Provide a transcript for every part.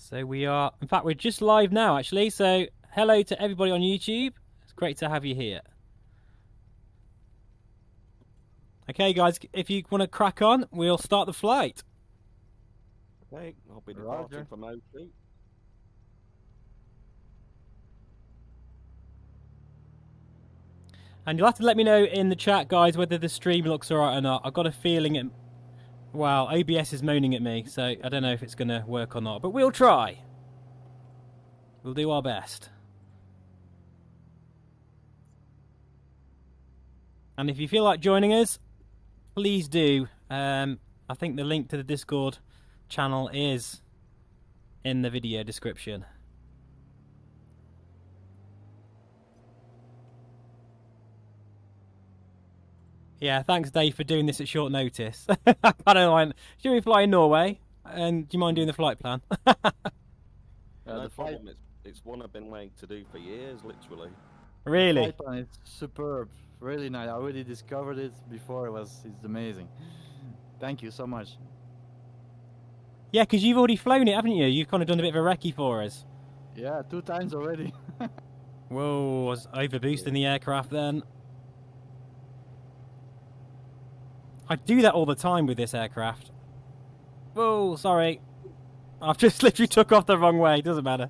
So we are, in fact, we're just live now, actually. So hello to everybody on YouTube. It's great to have you here. Okay, guys, if you want to crack on, we'll start the flight. Okay, I'll be departing from O2. And you'll have to let me know in the chat, guys, whether the stream looks alright or not. I've got a feeling it... Well, OBS is moaning at me, so I don't know if it's going to work or not. But we'll try. We'll do our best. And if you feel like joining us, please do. I think the link to the Discord channel is in the video description. Yeah, thanks, Dave, for doing this at short notice. I don't mind. Should we fly in Norway? And do you mind doing the flight plan? No problem. It's one I've been waiting to do for years, literally. Really? The flight plan is superb. Really nice. I already discovered it before. It's amazing. Thank you so much. Yeah, because you've already flown it, haven't you? You've kind of done a bit of a recce for us. Yeah, 2 times already. Whoa, I was overboosting the aircraft then. I do that all the time with this aircraft. Whoa, sorry. I've just literally took off the wrong way. Doesn't matter.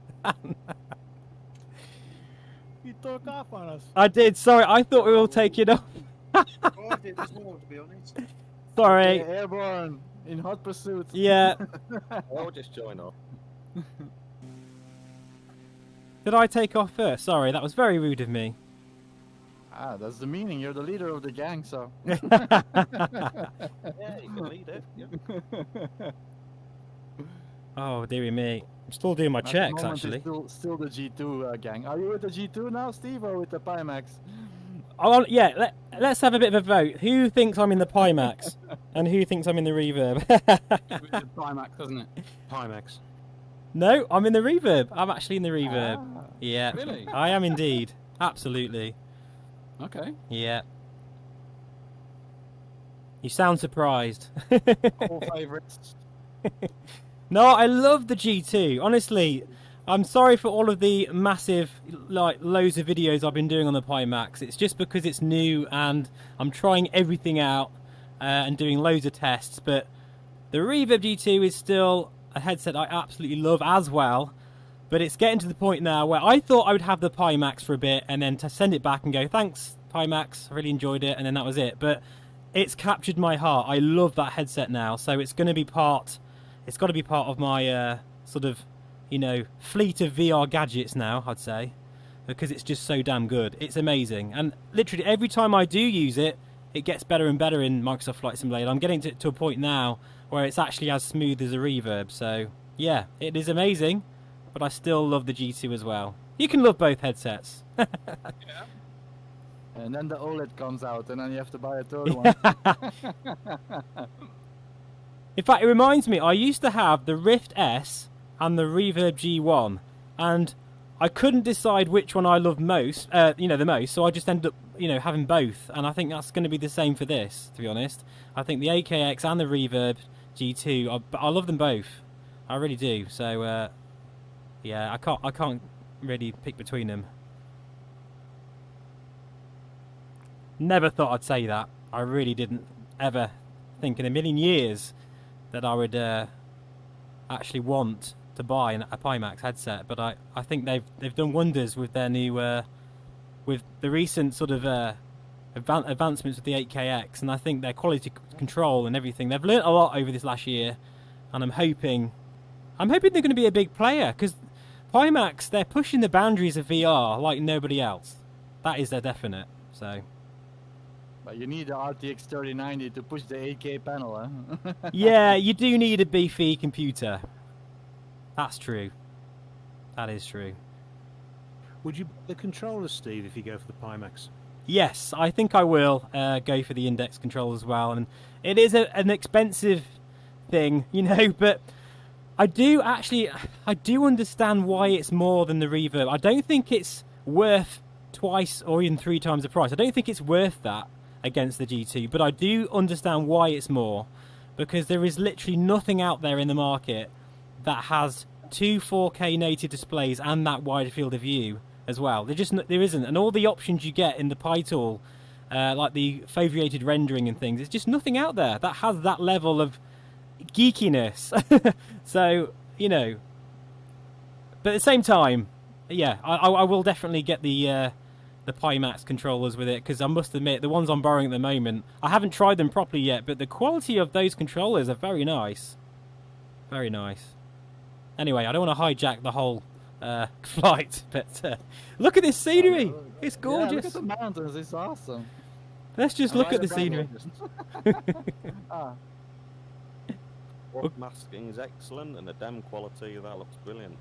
You took off on us. I did. Sorry, I thought we were all taking off. Oh, I did as well, to be honest. Sorry. Okay, airborne in hot pursuit. Yeah. I'll just join off. Did I take off first? Sorry, that was very rude of me. Ah, that's the meaning. You're the leader of the gang, so. Yeah, you can lead it. Yeah. Oh, dearie me. I'm still doing my At the checks, moment, actually. it's still the G2 gang. Are you with the G2 now, Steve, or with the Pimax? Oh, yeah, let's have a bit of a vote. Who thinks I'm in the Pimax? And who thinks I'm in the Reverb? Pimax, doesn't it? Pimax. No, I'm in the Reverb. I'm actually in the Reverb. Ah. Yeah. Really? I am indeed. Absolutely. Okay. Yeah. You sound surprised. All favourites. No, I love the G2. Honestly, I'm sorry for all of the massive, like, loads of videos I've been doing on the Pimax. It's just because it's new and I'm trying everything out and doing loads of tests. But the Reverb G2 is still a headset I absolutely love as well. But it's getting to the point now where I thought I would have the Pimax for a bit and then to send it back and go, thanks, Pimax, I really enjoyed it, and then that was it. But it's captured my heart. I love that headset now, so it's going to be part... It's got to be part of my sort of, you know, fleet of VR gadgets now, I'd say, because it's just so damn good. It's amazing. And literally every time I do use it, it gets better and better in Microsoft Flight Simulator. I'm getting to a point now where it's actually as smooth as a Reverb. So, yeah, it is amazing, but I still love the G2 as well. You can love both headsets. Yeah. And then the OLED comes out, and then you have to buy a third one. In fact, it reminds me, I used to have the Rift S and the Reverb G1, and I couldn't decide which one I loved most, you know, the most, so I just ended up, you know, having both, and I think that's going to be the same for this, to be honest. I think the AKX and the Reverb G2, I love them both. I really do, so, yeah, I can't really pick between them. Never thought I'd say that. I really didn't ever think in a million years that I would actually want to buy a Pimax headset, but I think they've done wonders with their new with the recent sort of advancements with the 8KX, and I think their quality control and everything, they've learnt a lot over this last year, and I'm hoping they're going to be a big player, because Pimax, they're pushing the boundaries of VR like nobody else. That is their definite. So. But you need the RTX 3090 to push the 8K panel, huh? Yeah, you do need a beefy computer. That's true. That is true. Would you buy the controllers, Steve, if you go for the Pimax? Yes, I think I will go for the index control as well. And it is an expensive thing, you know, but I do understand why it's more than the Reverb. I don't think it's worth twice or even 3 times the price. I don't think it's worth that against the G2, but I do understand why it's more, because there is literally nothing out there in the market that has two 4K native displays and that wide field of view as well. There isn't, and all the options you get in the Pi tool, like the foveated rendering and things, it's just nothing out there that has that level of geekiness. So, you know, but at the same time, yeah, I will definitely get the Pimax controllers with it, because I must admit the ones I'm borrowing at the moment, I haven't tried them properly yet, but the quality of those controllers are very nice. Very nice. Anyway, I don't want to hijack the whole flight, but look at this scenery. It's gorgeous. Yeah, look at the mountains. It's awesome. Let's just look at the scenery. Front masking is excellent, and the DEM quality, that looks brilliant.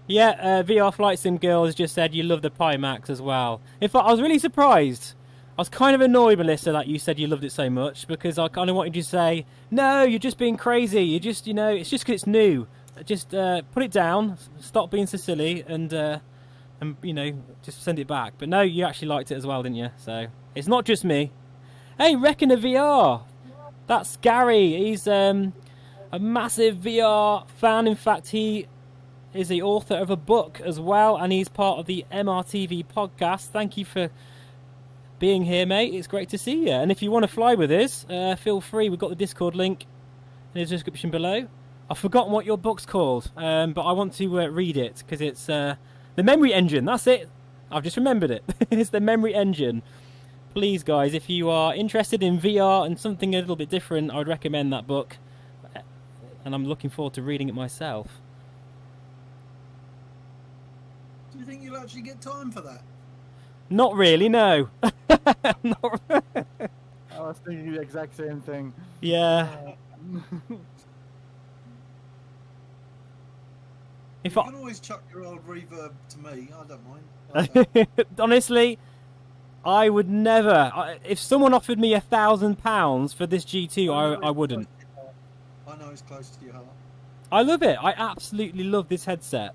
Yeah, VR Flight Sim Girl has just said you love the Pimax as well. In fact, I was really surprised. I was kind of annoyed, Melissa, that you said you loved it so much, because I kind of wanted you to say, no, you're just being crazy. You just, you know, it's just because it's new. Just put it down, stop being so silly, and you know, just send it back. But no, you actually liked it as well, didn't you? So it's not just me. Hey, Reckoner VR. That's Gary. He's a massive VR fan. In fact, he is the author of a book as well, and he's part of the MRTV podcast. Thank you for being here, mate. It's great to see you. And if you want to fly with us, feel free. We've got the Discord link in the description below. I've forgotten what your book's called, but I want to read it, because it's the Memory Engine. That's it. I've just remembered it. It's the Memory Engine. Please, guys, if you are interested in VR and something a little bit different, I would recommend that book. And I'm looking forward to reading it myself. Do you think you'll actually get time for that? Not really, no. I was thinking the exact same thing. Yeah. You can always chuck your old Reverb to me. I don't mind. Honestly, I would never. If someone offered me £1,000 for this G2, I wouldn't. I know it's close to your heart. I love it. I absolutely love this headset.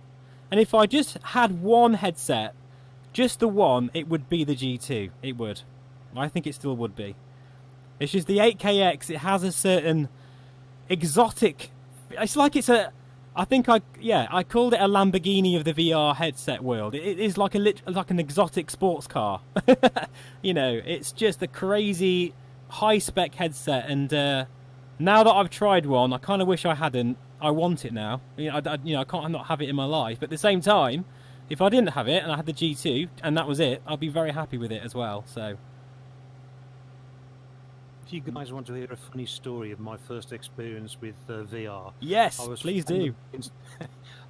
And if I just had one headset, just the one, it would be the G2. It would. I think it still would be. It's just the 8KX. It has a certain exotic. It's like it's a. I think I called it a Lamborghini of the VR headset world. It is like an exotic sports car. You know, it's just a crazy high spec headset. And now that I've tried one, I kind of wish I hadn't. I want it now. I can't not have it in my life. But at the same time, if I didn't have it and I had the G2 and that was it, I'd be very happy with it as well. So. If you guys want to hear a funny story of my first experience with VR, yes, please do.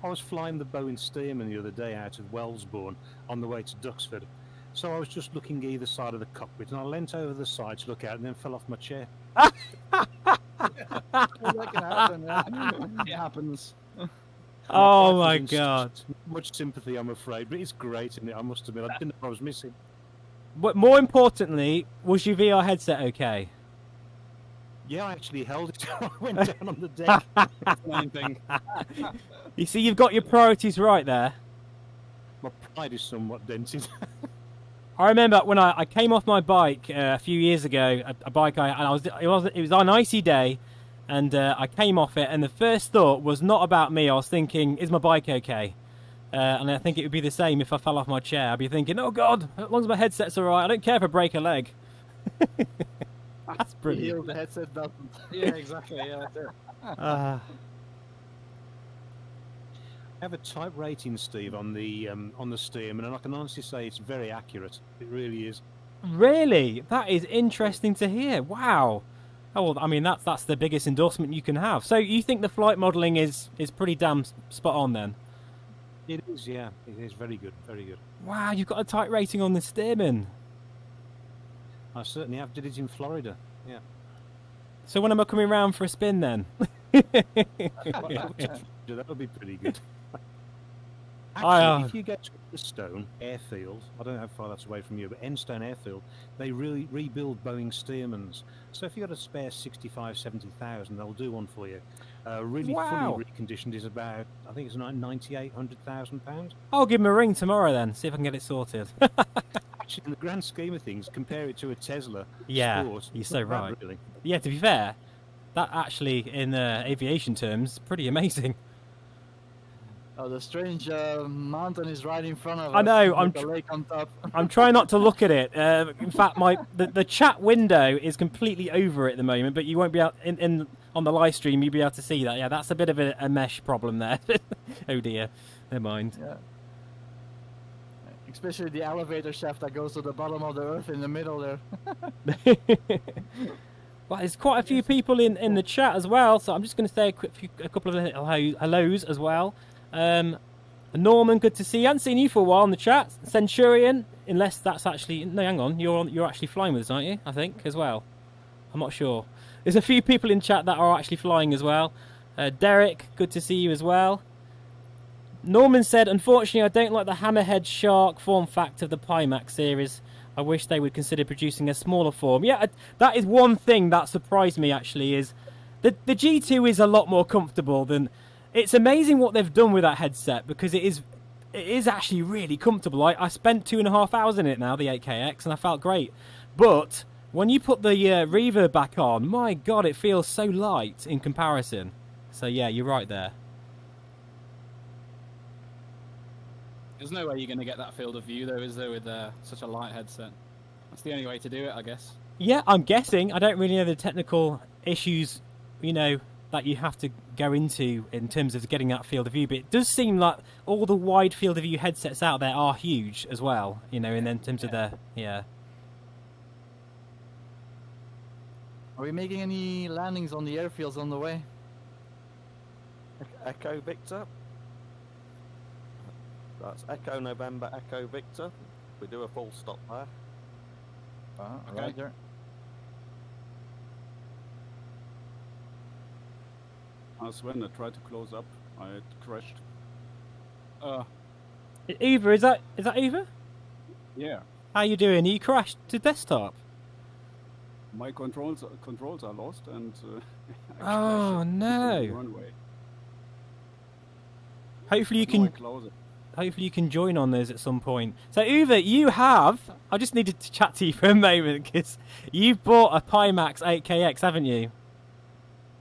I was flying the Boeing Stearman the other day out of Wellesbourne on the way to Duxford. So I was just looking either side of the cockpit, and I leant over the side to look out, and then fell off my chair. Well, that can happen. Yeah. It happens. Oh my God! Much sympathy, I'm afraid, but it's great, isn't it? I must admit, I didn't know what I was missing. But more importantly, was your VR headset okay? Yeah, I actually held it. I went down on the deck. That's the main thing. You see, you've got your priorities right there. My pride is somewhat dented. I remember when I came off my bike a few years ago, it was on an icy day, and I came off it, and the first thought was not about me. I was thinking, is my bike okay? And I think it would be the same if I fell off my chair. I'd be thinking, oh God, as long as my headset's all right, I don't care if I break a leg. That's brilliant. The headset doesn't. Yeah, exactly. Yeah, that's it. I have a type rating, Steve, on the Stearman, and I can honestly say it's very accurate. It really is. Really? That is interesting to hear. Wow. Oh, well, I mean, that's the biggest endorsement you can have. So you think the flight modelling is pretty damn spot on then? It is, yeah. It is very good, very good. Wow, you've got a type rating on the Stearman. I certainly have. Did it in Florida, yeah. So when am I coming round for a spin then? That would be pretty good. Actually, if you get to Enstone Airfield, I don't know how far that's away from you, but Enstone Airfield, they really rebuild Boeing Stearmans. So if you've got a spare 65, 70,000, they'll do one for you. Really fully reconditioned is about, I think it's £98,000-100,000. I'll give him a ring tomorrow then, see if I can get it sorted. Actually, in the grand scheme of things, compare it to a Tesla yeah, Sport. you're so right. Really. Yeah, to be fair, that actually, in aviation terms, pretty amazing. Oh, the strange mountain is right in front of us. I know. With the lake on top. I'm trying not to look at it. In fact, the chat window is completely over at the moment, but you won't be able on the live stream. You'll be able to see that. Yeah, that's a bit of a mesh problem there. Oh dear. Never mind. Yeah. Especially the elevator shaft that goes to the bottom of the earth in the middle there. Well, there's quite a few people in the chat as well, so I'm just going to say a couple of little hellos as well. Norman, good to see you. I haven't seen you for a while in the chat. Centurion, unless that's actually... No, hang on. You're actually flying with us, aren't you? I think, as well. I'm not sure. There's a few people in chat that are actually flying as well. Derek, good to see you as well. Norman said, unfortunately, I don't like the hammerhead shark form factor of the Pimax series. I wish they would consider producing a smaller form. Yeah, that is one thing that surprised me, actually, is the G2 is a lot more comfortable than... It's amazing what they've done with that headset, because it is actually really comfortable. I spent 2.5 hours in it now, the 8KX, and I felt great. But when you put the reverb back on, my God, it feels so light in comparison. So yeah, you're right there. There's no way you're going to get that field of view, though, is there, with such a light headset? That's the only way to do it, I guess. Yeah, I'm guessing. I don't really know the technical issues, you know, that you have to go into in terms of getting that field of view, but it does seem like all the wide field of view headsets out there are huge as well, you know, in terms of their, yeah. Are we making any landings on the airfields on the way? Echo Victor. That's Echo November, Echo Victor. We do a full stop there. Okay. Right there. Sven, I tried to close up. I crashed. Eva, is that Eva? Yeah. How you doing? You crashed to desktop? My controls are lost, and I oh crashed no! into the runway. Hopefully you can. Hopefully you can join on those at some point. So Uwe, you have... I just needed to chat to you for a moment, because you've bought a Pimax 8KX, haven't you?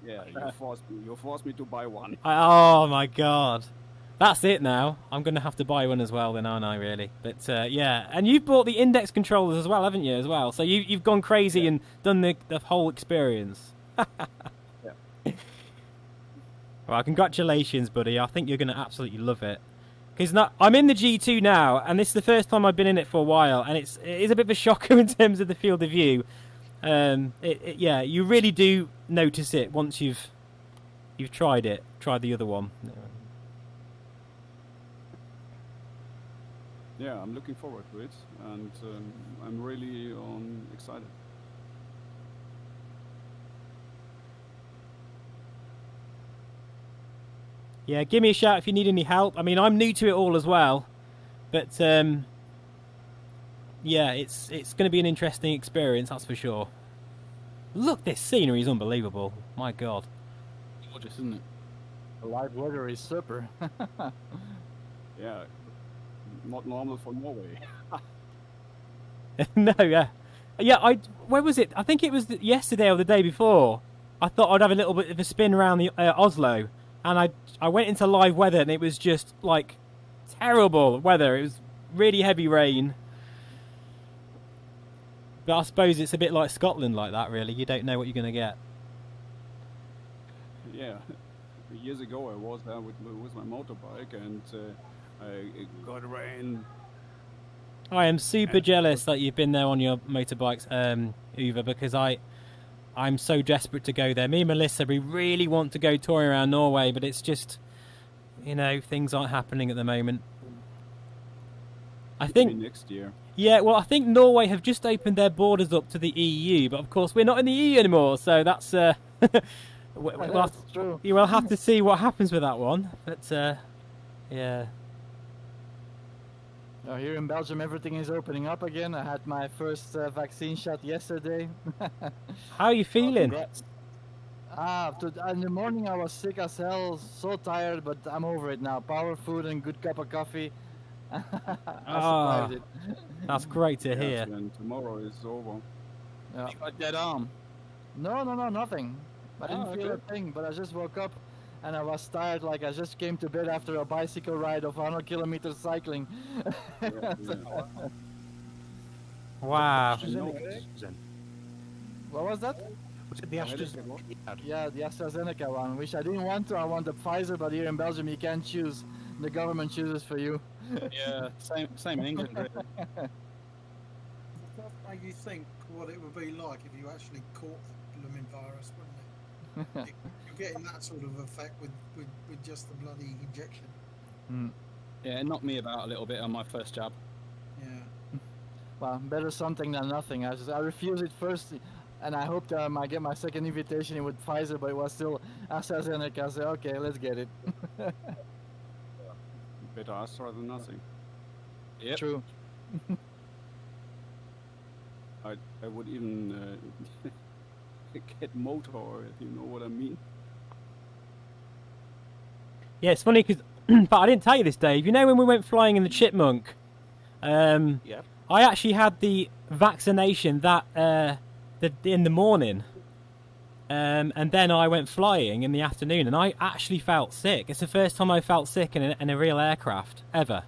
Yeah, you forced me to buy one. Oh my God. That's it now. I'm going to have to buy one as well then, aren't I, really? But yeah, and you've bought the index controllers as well, haven't you, as well? So you've gone crazy and done the whole experience. Yeah. Well, congratulations, buddy. I think you're going to absolutely love it. Because I'm in the G2 now, and this is the first time I've been in it for a while, and it is a bit of a shocker in terms of the field of view. Yeah, you really do notice it once you've tried it. Tried the other one. Yeah, I'm looking forward to it, and I'm really excited. Yeah, give me a shout if you need any help. I mean, I'm new to it all as well, but yeah, it's going to be an interesting experience, that's for sure. Look, this scenery is unbelievable. My God. Gorgeous, isn't it? The live weather is super. Yeah, not normal for Norway. No, yeah. Yeah, where was it? I think it was yesterday or the day before. I thought I'd have a little bit of a spin around the Oslo, and I went into live weather, and it was just, like, terrible weather. It was really heavy rain. But I suppose it's a bit like Scotland like that, really. You don't know what you're going to get. Yeah, years ago I was there with my motorbike, and it got rain. I am super jealous that you've been there on your motorbikes, Uwe, because I'm so desperate to go there. Me and Melissa, we really want to go touring around Norway, but it's just, you know, things aren't happening at the moment. I think next year. Yeah, well, I think Norway have just opened their borders up to the EU, but of course we're not in the EU anymore, so that's true. You will have to see what happens with that one. But yeah. Here in Belgium, everything is opening up again. I had my first vaccine shot yesterday. How are you feeling? In the morning I was sick as hell, so tired, but I'm over it now. Power food and good cup of coffee. I survived it. That's great to hear. And tomorrow is over. Yeah. You got a dead arm? No, nothing. I didn't feel a thing, but I just woke up and I was tired, like I just came to bed after a bicycle ride of 100 kilometers cycling. Wow. What was that? Was it the AstraZeneca? Yeah, the AstraZeneca one, which I didn't want to. I wanted Pfizer, but here in Belgium you can't choose. The government chooses for you. Yeah, same in England, really. Does that make you think what it would be like if you actually caught the blooming virus, wouldn't it? You're getting that sort of effect with just the bloody injection. Yeah, it knocked me about a little bit on my first jab. Yeah. Well, better something than nothing. I refused it first, and I hoped I get my second invitation in with Pfizer, but it was still AstraZeneca. I said, okay, let's get it. Better Astra than nothing. Yep. True. I would even get motor oil, if you know what I mean. Yeah, it's funny because, but I didn't tell you this, Dave. You know when we went flying in the Chipmunk? Yeah. I actually had the vaccination that in the morning, and then I went flying in the afternoon, and I actually felt sick. It's the first time I felt sick in a real aircraft ever,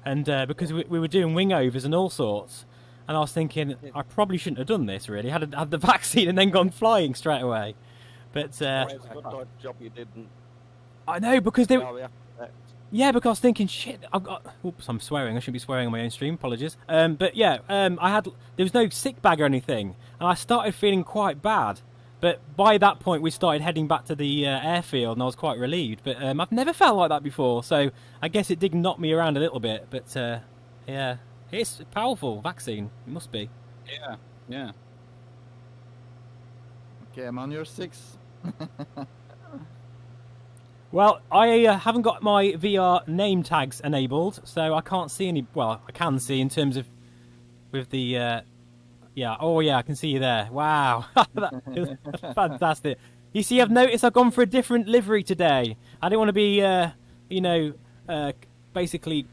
and because we were doing wing overs and all sorts, and I was thinking I probably shouldn't have done this. Really, had the vaccine and then gone flying straight away. But It's a good job you didn't. I know because they. Oh, yeah. Yeah, because I was thinking, shit, I've got... Oops, I'm swearing. I shouldn't be swearing on my own stream. Apologies. But yeah, there was no sick bag or anything. And I started feeling quite bad. But by that point, we started heading back to the airfield, and I was quite relieved. But I've never felt like that before, so I guess it did knock me around a little bit. But yeah, it's a powerful vaccine. It must be. Yeah, yeah. Okay, I'm on your 6. Well, I haven't got my VR name tags enabled, so I can't see any... Well, I can see in terms of... With the... yeah, oh yeah, I can see you there. Wow. That's fantastic. You see, I've noticed I've gone for a different livery today. I didn't want to be, you know, basically...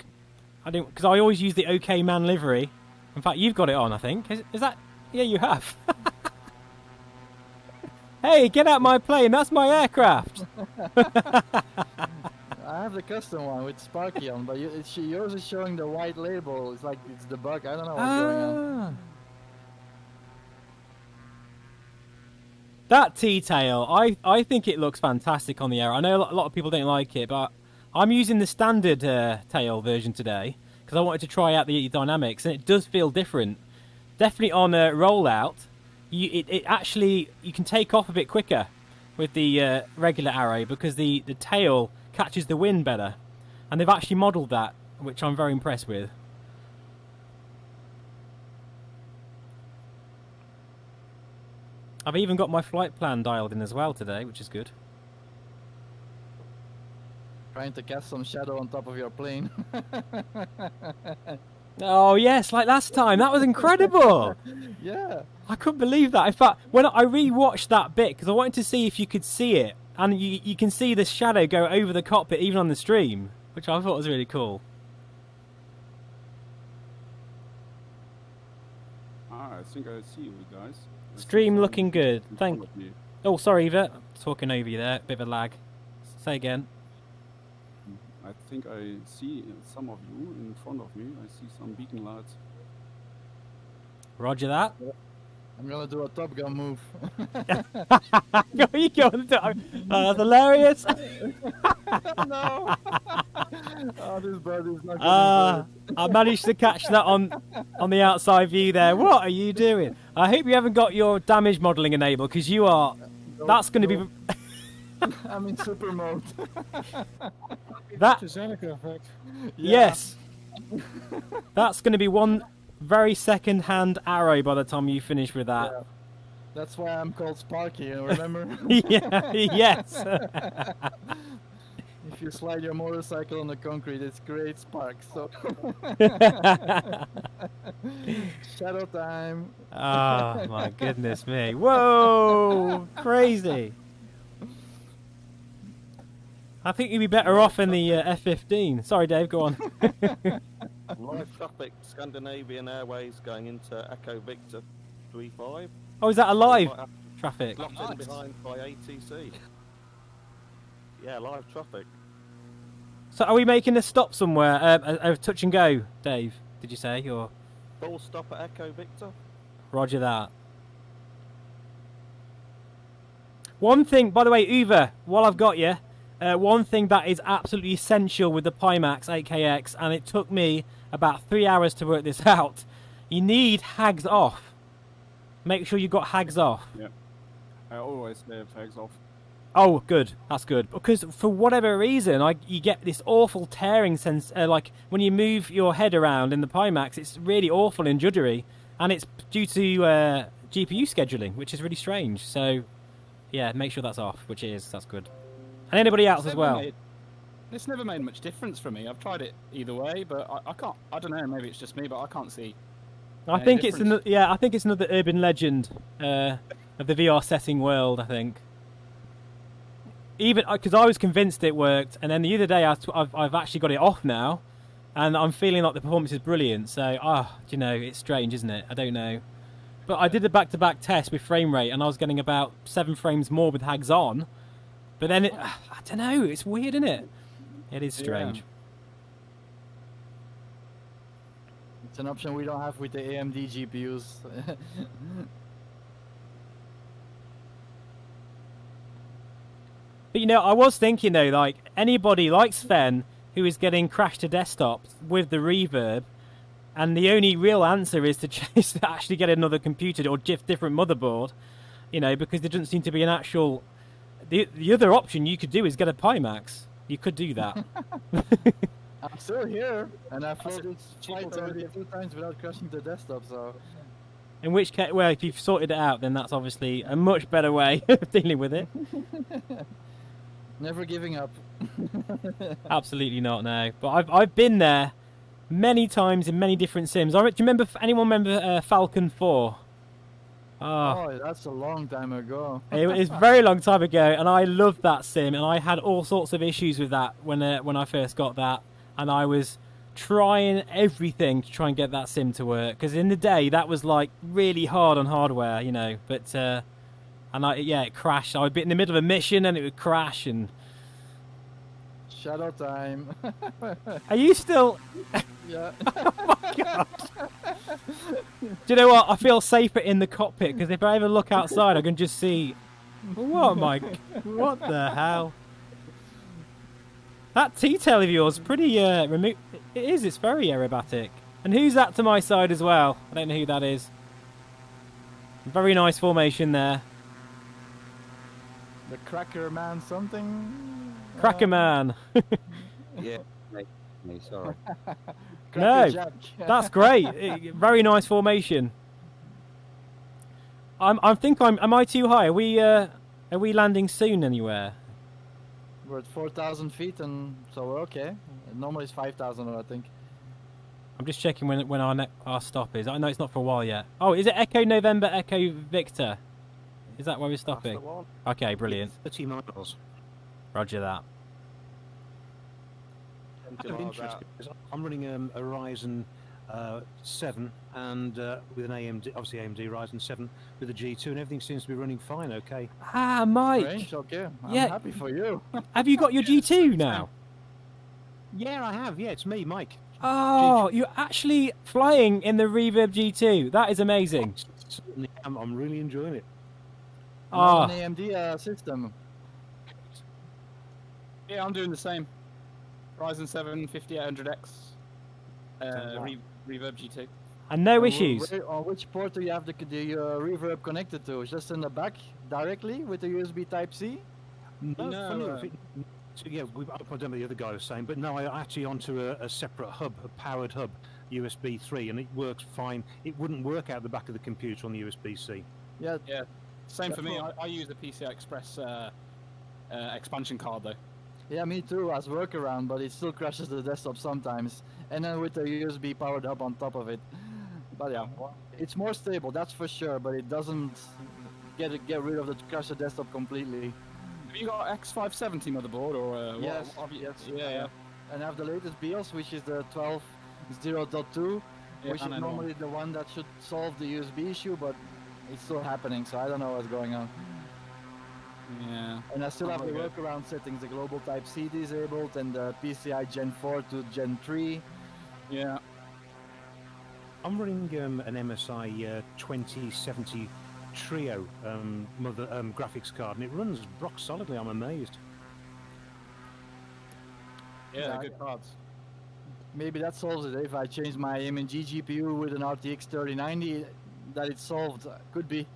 Because I always use the OK Man livery. In fact, you've got it on, I think. Is that... Yeah, you have. Hey, get out my plane, that's my aircraft! I have the custom one with Sparky on, but yours is showing the white label. It's like it's the bug. I don't know what's going on. That T-tail, I think it looks fantastic on the air. I know a lot of people don't like it, but I'm using the standard tail version today because I wanted to try out the dynamics, and it does feel different. Definitely on a rollout. It actually, you can take off a bit quicker with the regular arrow because the tail catches the wind better. And they've actually modelled that, which I'm very impressed with. I've even got my flight plan dialed in as well today, which is good. Trying to cast some shadow on top of your plane. Oh yes, like last time. That was incredible. Yeah. I couldn't believe that. In fact, when I rewatched that bit, because I wanted to see if you could see it, and you can see the shadow go over the cockpit even on the stream, which I thought was really cool. I think I see you guys. Stream looking good. Thank you. Oh, sorry, Eva. Talking over you there. Bit of a lag. Say again. I think I see some of you in front of me. I see some beacon lights. Roger that. I'm gonna do a Top Gun move. You go on the that's hilarious. No. Oh, this bird is not good. I managed to catch that on the outside view there. What are you doing? I hope you haven't got your damage modelling enabled, because you are. That's going to be. I'm in super mode. That AstraZeneca effect. Yes. That's going to be one very second-hand arrow by the time you finish with that. Yeah. That's why I'm called Sparky, remember? Yeah. Yes. If you slide your motorcycle on the concrete, it's great sparks. So shadow time. Oh my goodness me! Whoa, crazy! I think you'd be better off in the F-15. Sorry, Dave. Go on. Live traffic, Scandinavian Airways going into Echo Victor 35. Oh, is that a live traffic. Left nice. in behind by ATC. Yeah, live traffic. So are we making a stop somewhere? A touch and go, Dave? Did you say or? Full stop at Echo Victor. Roger that. One thing, by the way, Uwe, while I've got you, one thing that is absolutely essential with the Pimax 8KX, and it took me about 3 hours to work this out, you need hags off. Make sure you've got hags off. Yeah. I always have tags off. Oh, good. That's good. Because for whatever reason, you get this awful tearing sense. Like when you move your head around in the Pimax, it's really awful and juddery, and it's due to GPU scheduling, which is really strange. So, yeah, make sure that's off, which it is. That's good. And anybody else as well. It's never made much difference for me. I've tried it either way, but I can't. I don't know. Maybe it's just me, but I can't see. I think it's I think it's another urban legend of the VR setting world. I think. Even because I was convinced it worked, and then the other day I've actually got it off now, and I'm feeling like the performance is brilliant. So, you know, it's strange, isn't it? I don't know. But I did a back-to-back test with frame rate, and I was getting about 7 frames more with hags on. But then, I don't know, it's weird, isn't it? It is strange. Yeah. It's an option we don't have with the AMD GPUs. But, you know, I was thinking, though, like, anybody like Sven who is getting crashed to desktops with the reverb, and the only real answer is to actually get another computer or different motherboard, you know, because there doesn't seem to be an actual... The other option you could do is get a Pimax. You could do that. I'm still here, and I've flown this flight already 2 times without crashing the desktop, so... In which case, well, if you've sorted it out, then that's obviously a much better way of dealing with it. Never giving up. Absolutely not, no. But I've been there many times in many different sims. Do you remember? Anyone remember Falcon 4? Oh, that's a long time ago. It was a very long time ago, and I loved that sim. And I had all sorts of issues with that when I first got that, and I was trying everything to try and get that sim to work. Because in the day, that was like really hard on hardware, you know. But it crashed. I would be in the middle of a mission, and it would crash. And Shadow time. are you still? Yeah. Oh my god! Do you know what? I feel safer in the cockpit because if I ever look outside, I can just see. What the hell? That T-tail of yours, pretty remote. It is. It's very aerobatic. And who's that to my side as well? I don't know who that is. Very nice formation there. The Cracker Man something? Cracker Man. Yeah, me, sorry. No, Jack. that's great. Very nice formation. Am I too high? Are we landing soon anywhere? We're at 4,000 feet, and so we're okay. Normally it's 5,000, I think. I'm just checking when our stop is. I know it's not for a while yet. Oh, is it Echo November, Echo Victor? Is that where we're stopping? That's the one. Okay, brilliant. 30 miles. Roger that. Kind of interesting. I'm running a Ryzen 7 and with an AMD, obviously AMD Ryzen 7 with a G2, and everything seems to be running fine. Okay. Ah, Mike. Range, okay. I'm Yeah. happy for you. Have you got your G2 now? Yeah, I have. Yeah, it's me, Mike. Oh, you're actually flying in the Reverb G2. That is amazing. Certainly am. I'm really enjoying it. Ah. An AMD system. Yeah, I'm doing the same. Ryzen 7 5800X. Reverb G2. And no issues. On which port do you have the reverb connected to? Just in the back directly with the USB Type-C? No, funny No. enough, so yeah, I don't know what the other guy was saying, but no, I actually onto a separate hub, a powered hub, USB 3, and it works fine. It wouldn't work out the back of the computer on the USB-C. Yeah. Yeah. Same for me. That's I use the PCI Express expansion card though. Yeah, me too, as workaround, but it still crashes the desktop sometimes. And then with the USB powered up on top of it. But yeah, it's more stable, that's for sure, but it doesn't get rid of the crash the desktop completely. Have you got X570 motherboard or Yes, what have you? yes. Yeah. And I have the latest BIOS, which is the 12.0.2, Yeah, which I is know. normally the one that should solve the USB issue, but it's still happening, so I don't know what's going on. Yeah. And I still have the Okay. workaround settings, the global type C disabled and the PCI Gen 4 to Gen 3. Yeah. I'm running an MSI 2070 Trio graphics card, and it runs rock solidly. I'm amazed. Yeah, Yeah, good cards. Maybe that solves it. If I change my AMG GPU with an RTX 3090, that it's solved. Could be.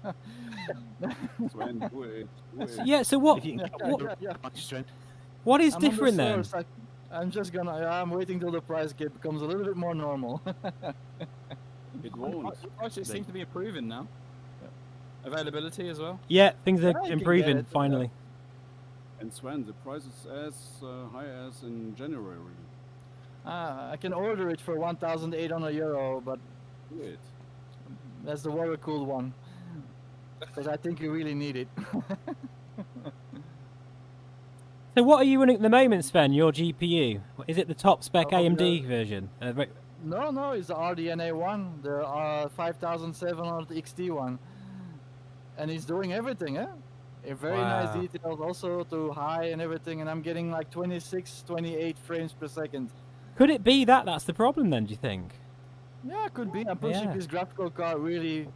Sven, do it. Do it. Yeah. So what? If you can get What, Yeah. strength. what is I'm on the different then? source. I'm just gonna. I'm waiting till the price becomes a little bit more normal. It won't. Prices seem to be improving now. Availability as well. Yeah, things are I can improving get it, finally. And Sven, the price is as high as in January. I can order it for 1,800 euro, but Do it. that's the water cooled one. Because I think you really need it. So what are you running at the moment, Sven? Your GPU? Is it the top spec Oh, AMD version? No, it's the RDNA one, the 5700 XT one, and it's doing everything, eh? A very nice Wow. details, also to high and everything, and I'm getting like 26, 28 frames per second. Could it be that that's the problem then? Do you think? Yeah, could be. I'm pushing Yeah. this graphical card really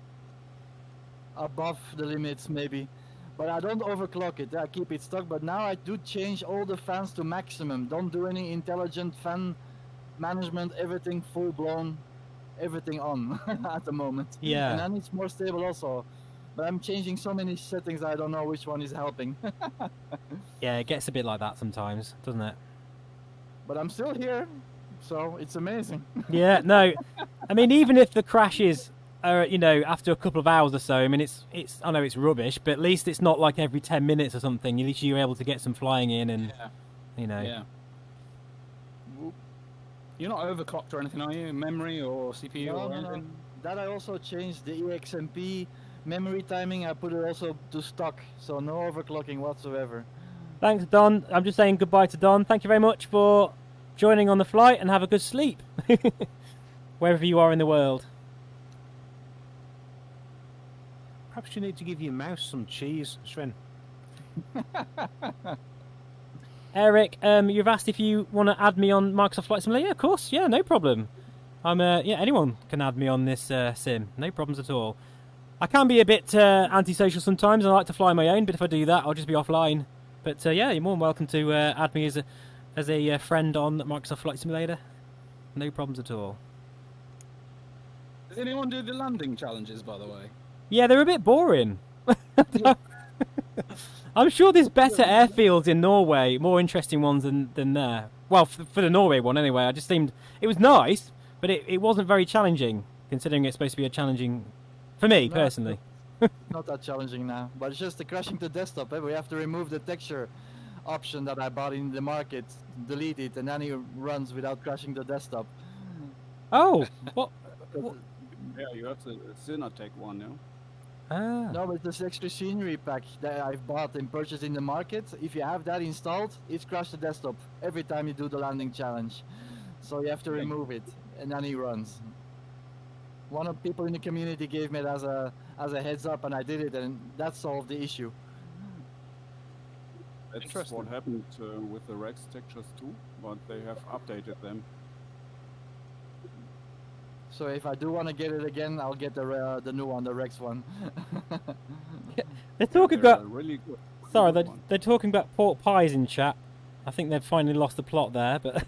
above the limits, maybe. But I don't overclock it. I keep it stuck. But now I do change all the fans to maximum. Don't do any intelligent fan management. Everything full blown, everything on at the moment. Yeah. And then it's more stable also. But I'm changing so many settings. I don't know which one is helping. Yeah, it gets a bit like that sometimes, doesn't it? But I'm still here, so it's amazing. Yeah. No, I mean, even if the crashes are, after a couple of hours or so, I mean, it's I know it's rubbish, but at least it's not like every 10 minutes or something. At least you're able to get some flying in, and Yeah. Yeah. You're not overclocked or anything, are you? Memory or CPU No, or no, no. anything? That I also changed the EXMP memory timing. I put it also to stock, so no overclocking whatsoever. Thanks, Don. I'm just saying goodbye to Don. Thank you very much for joining on the flight, and have a good sleep wherever you are in the world. Perhaps you need to give your mouse some cheese, Sven. Eric, you've asked if you want to add me on Microsoft Flight Simulator. Yeah, of course. Yeah, no problem. Anyone can add me on this sim. No problems at all. I can be a bit antisocial sometimes. I like to fly my own, but if I do that, I'll just be offline. But yeah, you're more than welcome to add me as a friend on Microsoft Flight Simulator. No problems at all. Does anyone do the landing challenges, by the way? Yeah, they're a bit boring. I'm sure there's better airfields in Norway, more interesting ones than there. Well, for the Norway one anyway. It was nice, but it wasn't very challenging, considering it's supposed to be a challenging, for me No, personally. Not that challenging now, but it's just the crashing to desktop. We have to remove the texture option that I bought in the market, delete it, and then it runs without crashing the desktop. Oh, what? Yeah, you have the Cinetech one now. Ah. No, but this extra scenery pack that I've bought and purchased in the market, if you have that installed, it's crashed the desktop every time you do the landing challenge. So you have to remove it, and then he runs. One of the people in the community gave me it as a heads up, and I did it, and that solved the issue. That's Interesting. what happened with the Rex textures too, but they have updated them. So if I do want to get it again, I'll get the new one, the Rex one. They're talking They're about. really good. Sorry, Really good one. they're talking about pork pies in chat. I think they've finally lost the plot there, but.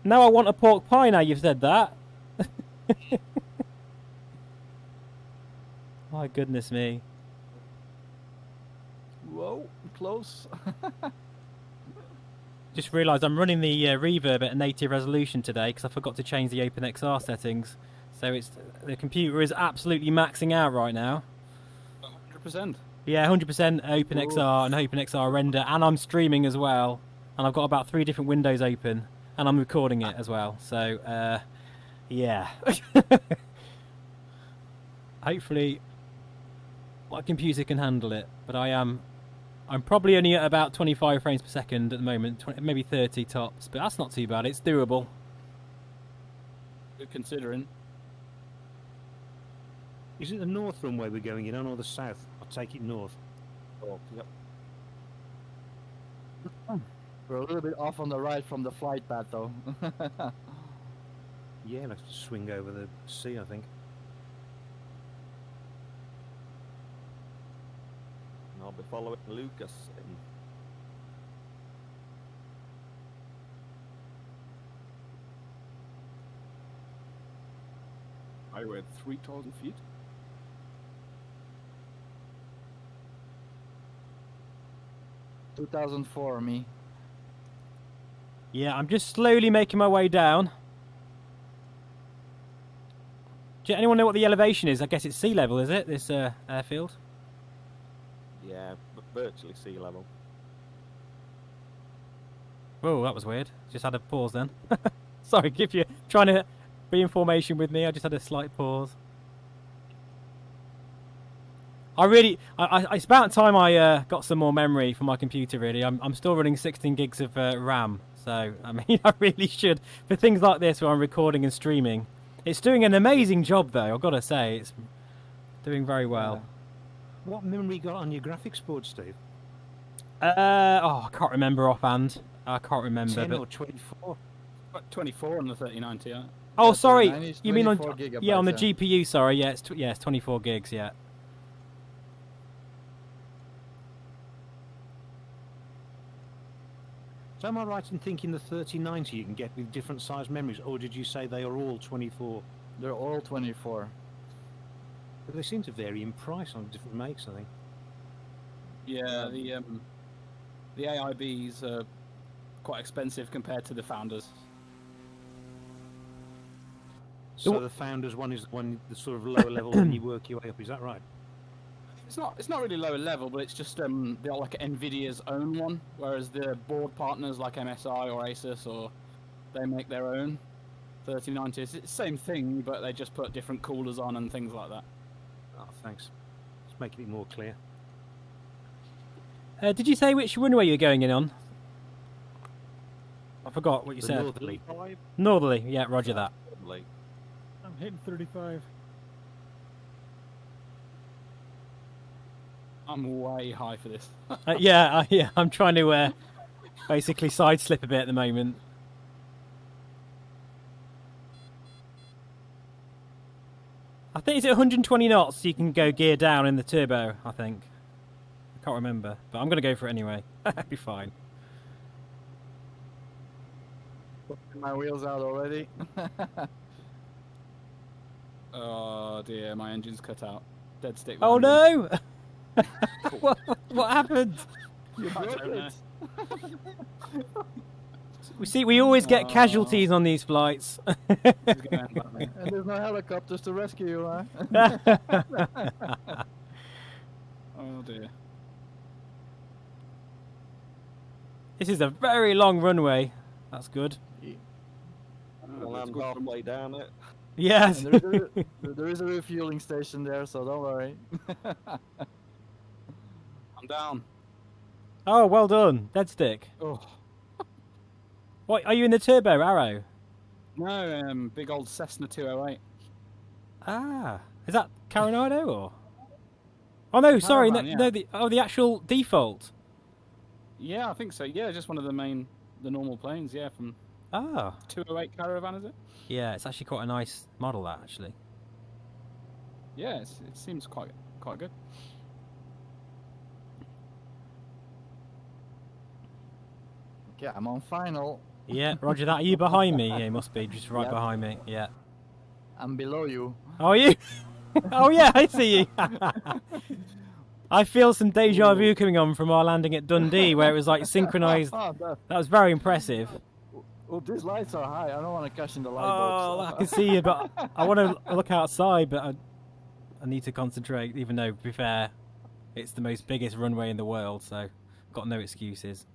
Now I want a pork pie. Now you've said that. My goodness me. Whoa, close. Just realised I'm running the reverb at a native resolution today because I forgot to change the OpenXR settings. So the computer is absolutely maxing out right now. 100%. Yeah, 100% OpenXR and OpenXR render, and I'm streaming as well. And I've got about 3 different windows open, and I'm recording it as well. So, yeah. Hopefully, my computer can handle it. But I'm probably only at about 25 frames per second at the moment, maybe 30 tops. But that's not too bad. It's doable. Good considering. Is it the north runway we're going in on or the south? I'll take it north. Oh, yep. We're a little bit off on the right from the flight path, though. Yeah, let's just swing over the sea, I think. And I'll be following Lucas in. I were at 3,000 feet. $2,004, me. Yeah, I'm just slowly making my way down. Does anyone know what the elevation is? I guess it's sea level, is it? This airfield? Yeah, virtually sea level. Oh, that was weird. Just had a pause then. Sorry, if you're trying to be in formation with me, I just had a slight pause. It's about time I got some more memory for my computer, really. I'm still running 16 gigs of RAM, so, I mean, I really should. For things like this where I'm recording and streaming. It's doing an amazing job, though, I've got to say. It's doing very well. What memory you got on your graphics board, Steve? I can't remember offhand. I can't remember. 10 but... or 24? 24 on the 3090. Yeah. Oh, Yeah, sorry. 39 is You mean on 24 yeah on the gigabytes, GPU? Sorry, yeah, it's 24 gigs. Yeah. So am I right in thinking the 3090 you can get with different size memories, or did you say they are all 24? They're all 24. But they seem to vary in price on different makes, I think. Yeah, the AIBs are quite expensive compared to the Founders. So the Founders one is the one, the sort of lower level, and you work your way up. Is that right? It's not really lower level, but it's just they're like Nvidia's own one, whereas the board partners like MSI or ASUS they make their own 3090s. It's the same thing, but they just put different coolers on and things like that. Oh, thanks. It's making it more clear. Did you say which runway you're going in on? I forgot what you said. Northerly. Northerly. Yeah, roger that. Probably. I'm hitting 35. I'm way high for this. Yeah, I'm trying to basically side slip a bit at the moment. I think it's at 120 knots you can go gear down in the turbo, I think. I can't remember, but I'm going to go for it anyway. That'll be fine. Putting my wheels out already. Oh dear, my engine's cut out. Dead stick. Oh landing. no! what happened? You broke it. We always get casualties on these flights. This is gonna end badly. And there's no helicopters to rescue you, huh? Oh dear. This is a very long runway. That's good. Well, That's I'm good. halfway down it. Yes. And there is a refueling station there, so don't worry. I'm down. Oh, well done. Dead stick. Oh What, are you in the turbo arrow? no, big old Cessna 208. Ah. Is that Coronado or? Oh no, sorry. Caravan, No, yeah. the actual default. Yeah, I think so. Yeah, just one of the normal planes. Yeah, from Ah. 208 Caravan, is it? Yeah, it's actually quite a nice model, that, actually. Yeah, it seems quite good. Okay, I'm on final. Yeah, roger that. Are you behind me? Yeah, you must be. Just right Yep. behind me. Yeah. I'm below you. Oh, are you? Oh, yeah, I see you. I feel some deja vu coming on from our landing at Dundee, where it was like synchronized. Oh, That was very impressive. oh, these lights are high. I don't want to cash in the light Oh, bulbs. I can see you, but I want to look outside, but I need to concentrate, even though, to be fair, it's the most biggest runway in the world, so got no excuses.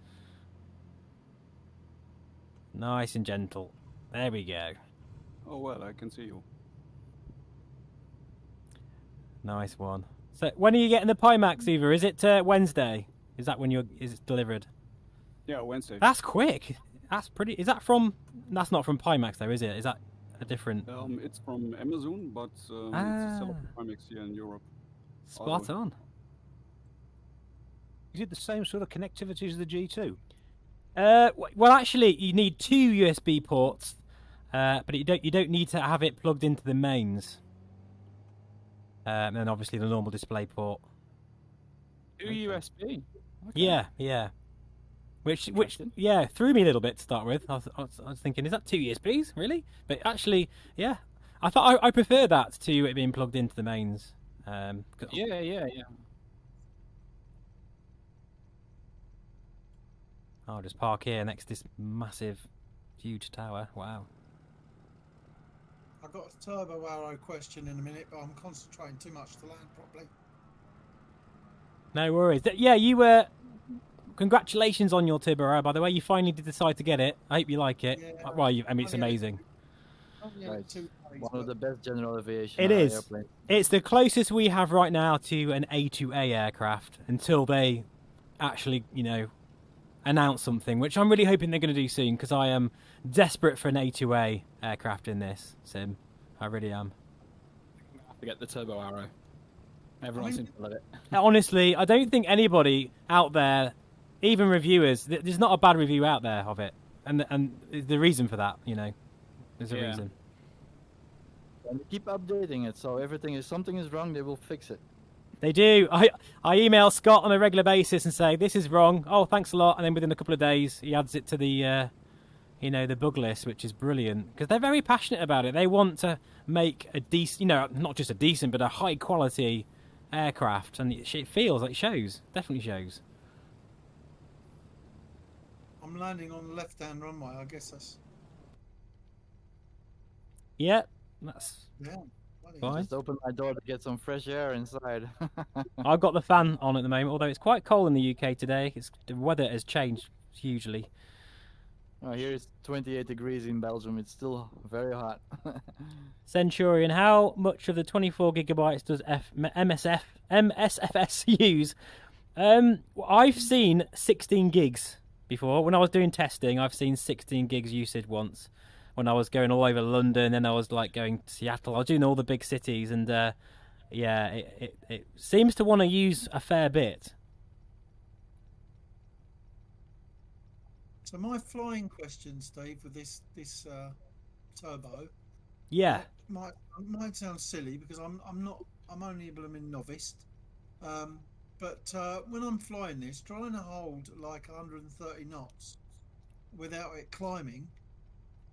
Nice and gentle. There we go. Oh well, I can see you. Nice one. So, when are you getting the Pimax, Eva? Is it Wednesday? Is that when is it delivered? Yeah, Wednesday. That's quick. That's pretty. Is that from? That's not from Pimax, though, is it? Is that a different? It's from Amazon, but it's a seller for Primex here in Europe. Spot on. Is it the same sort of connectivity as the G2? Well, actually, you need 2 USB ports, but you don't need to have it plugged into the mains. And then obviously the normal display port. 2 USB. Okay. Yeah. Which threw me a little bit to start with. I was thinking, is that 2 USBs really? But actually, yeah, I thought I prefer that to it being plugged into the mains. Yeah. I'll just park here next to this massive, huge tower. Wow. I've got a turbo arrow question in a minute, but I'm concentrating too much to land properly. No worries. Yeah, you were. Congratulations on your turbo arrow, by the way. You finally did decide to get it. I hope you like it. Yeah. Well, I mean, it's amazing. One of the best general aviation It is. airplanes. It's the closest we have right now to an A2A aircraft until they actually, announce something, which I'm really hoping they're going to do soon, because I am desperate for an A2A aircraft in this sim. I really am. I have to get the turbo arrow. Everyone seems to love it. Honestly, I don't think anybody out there, even reviewers, there's not a bad review out there of it, and the reason for that, there's a reason. And they keep updating it, so if something is wrong, they will fix it. They do. I email Scott on a regular basis and say, this is wrong. Oh, thanks a lot. And then within a couple of days, he adds it to the, the bug list, which is brilliant. Because they're very passionate about it. They want to make a decent, not just a decent, but a high quality aircraft. And it feels like it shows. Definitely shows. I'm landing on the left-hand runway. I guess that's... Yeah, that's... Yeah. Fine. Just open my door to get some fresh air inside. I've got the fan on at the moment, although it's quite cold in the UK today. The weather has changed hugely. Oh, here it's 28 degrees in Belgium. It's still very hot. Centurion, how much of the 24 gigabytes does Msfs use? I've seen 16 gigs before. When I was doing testing, I've seen 16 gigs usage once. When I was going all over London, then I was going to Seattle. I was doing all the big cities, and it seems to want to use a fair bit. So my flying question, Steve, with this turbo. Yeah. Might sound silly because I'm only a blooming novice. But when I'm flying this, trying to hold like 130 knots without it climbing.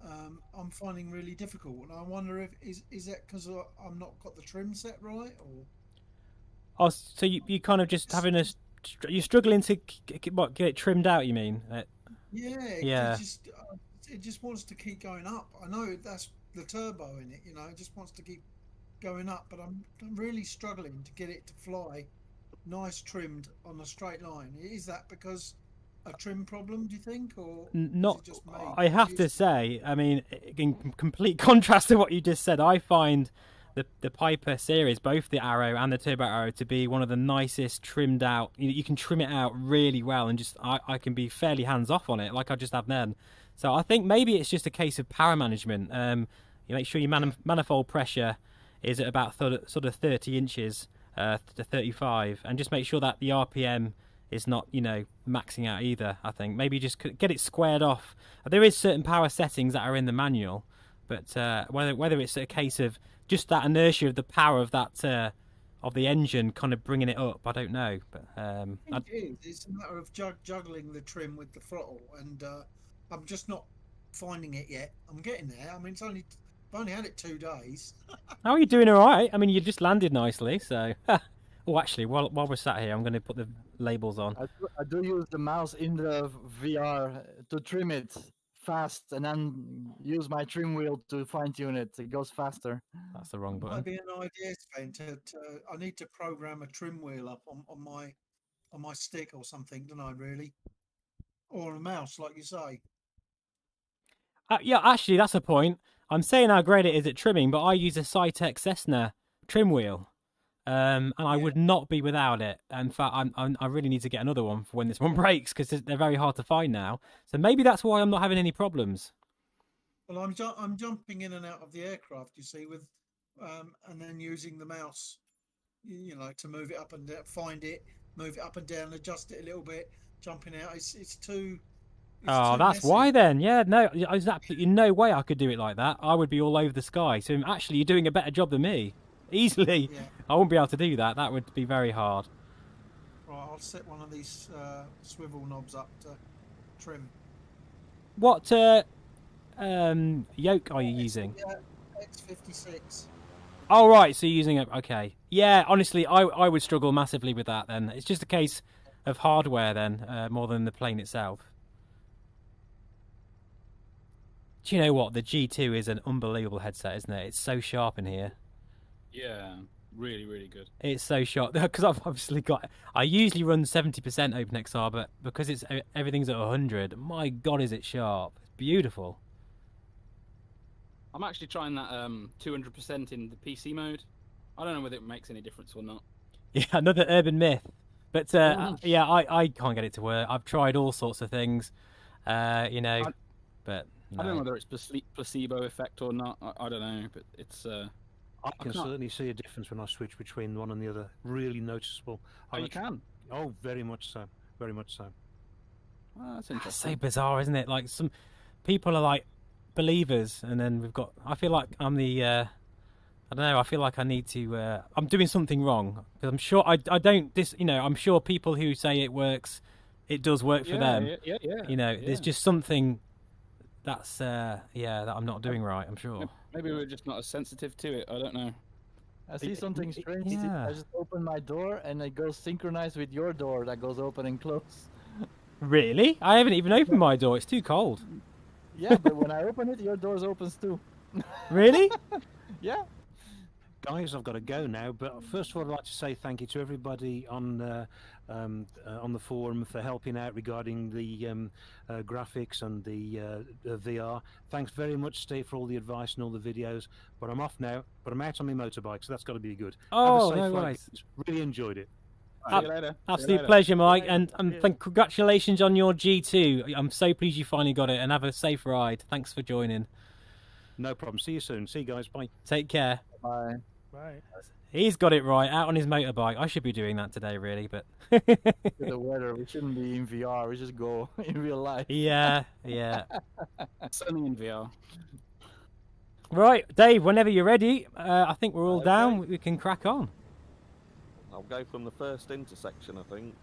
I'm finding really difficult, and I wonder if is that because I'm not got the trim set right, or? Oh, so you kind of just having you're struggling to get it trimmed out. You mean? Yeah. It just wants to keep going up. I know that's the turbo in it. It just wants to keep going up, but I'm really struggling to get it to fly nice trimmed on a straight line. Is that because a trim problem, do you think, or not? Is it just me? I have to say, I mean, in complete contrast to what you just said, I find the Piper series, both the Arrow and the Turbo Arrow, to be one of the nicest trimmed out. You can trim it out really well, and I can be fairly hands off on it, like I just have then. So I think maybe it's just a case of power management. You make sure your manifold pressure is at about sort of 30 inches to 35, and just make sure that the RPM is not, maxing out either. I think maybe just get it squared off. There is certain power settings that are in the manual, but whether it's a case of just that inertia of the power of that of the engine kind of bringing it up, I don't know. But I think it is. It's a matter of juggling the trim with the throttle, and I'm just not finding it yet. I'm getting there. I mean, I've only had it 2 days. How are you doing? All right. I mean, you just landed nicely, so. Oh, actually, while we're sat here, I'm going to put the labels on. I do use the mouse in the VR to trim it fast, and then use my trim wheel to fine tune it. It goes faster. That's the wrong button. Might be an idea, Sven. I need to program a trim wheel up on my stick or something, don't I? Really, or a mouse, like you say. Yeah, actually, that's a point. I'm saying how great it is at trimming, but I use a Cytec Cessna trim wheel. And I would not be without it. In fact, I really need to get another one for when this one breaks, because they're very hard to find now. So maybe that's why I'm not having any problems. Well, I'm jumping in and out of the aircraft, you see, with and then using the mouse, you know, to move it up and down, find it, move it up and down, adjust it a little bit, jumping out. It's too. Oh, that's messy. why then. Yeah, no, there's absolutely no way I could do it like that. I would be all over the sky. So actually, you're doing a better job than me. Easily. Yeah. I wouldn't be able to do that. That would be very hard. Right, I'll set one of these swivel knobs up to trim. What yoke are you using? X56. Oh, right, so you're using it. Okay. Yeah, honestly, I would struggle massively with that then. It's just a case of hardware then, more than the plane itself. Do you know what? The G2 is an unbelievable headset, isn't it? It's so sharp in here. Yeah, really, really good. It's so sharp because I've obviously got. I usually run 70% OpenXR, but because it's everything's at 100, my God, is it sharp? It's beautiful. I'm actually trying that 200% in the PC mode. I don't know whether it makes any difference or not. Yeah, another urban myth. But yeah, I can't get it to work. I've tried all sorts of things, you know, but no. I don't know whether it's placebo effect or not. I don't know, but it's. I can certainly see a difference when I switch between one and the other. Really noticeable. Oh, you can? Oh, very much so. Very much so. Oh, that's It's interesting. so bizarre, isn't it? Like some people are like believers, and then we've got. I feel like I'm the. I don't know. I feel like I need to. I'm doing something wrong because I'm sure I don't. You know, I'm sure people who say it works, it does work for them. Yeah. You know, there's just something that's that I'm not doing right. I'm sure. Maybe we're just not as sensitive to it. I don't know. I see something strange. Yeah. I just open my door and it goes synchronized with your door that goes open and close. Really? I haven't even opened my door. It's too cold. Yeah, but when I open it, your doors opens too. Really? Yeah. Guys, I've got to go now, but first of all, I'd like to say thank you to everybody on the forum for helping out regarding the graphics and the VR. Thanks very much, Steve, for all the advice and all the videos. But I'm off now, but I'm out on my motorbike, so that's got to be good. Oh, Have a safe no flight, worries. guys. Really enjoyed it. See you later. Absolute pleasure, Mike, and congratulations on your G2. I'm so pleased you finally got it, and have a safe ride. Thanks for joining. No problem. See you soon. See you guys. Bye. Take care. Bye. Right. He's got it right, out on his motorbike. I should be doing that today, really, but... The weather, we shouldn't be in VR, we just go in real life. yeah. It's only in VR. Right, Dave, whenever you're ready, I think we're all down. We can crack on. I'll go from the first intersection, I think.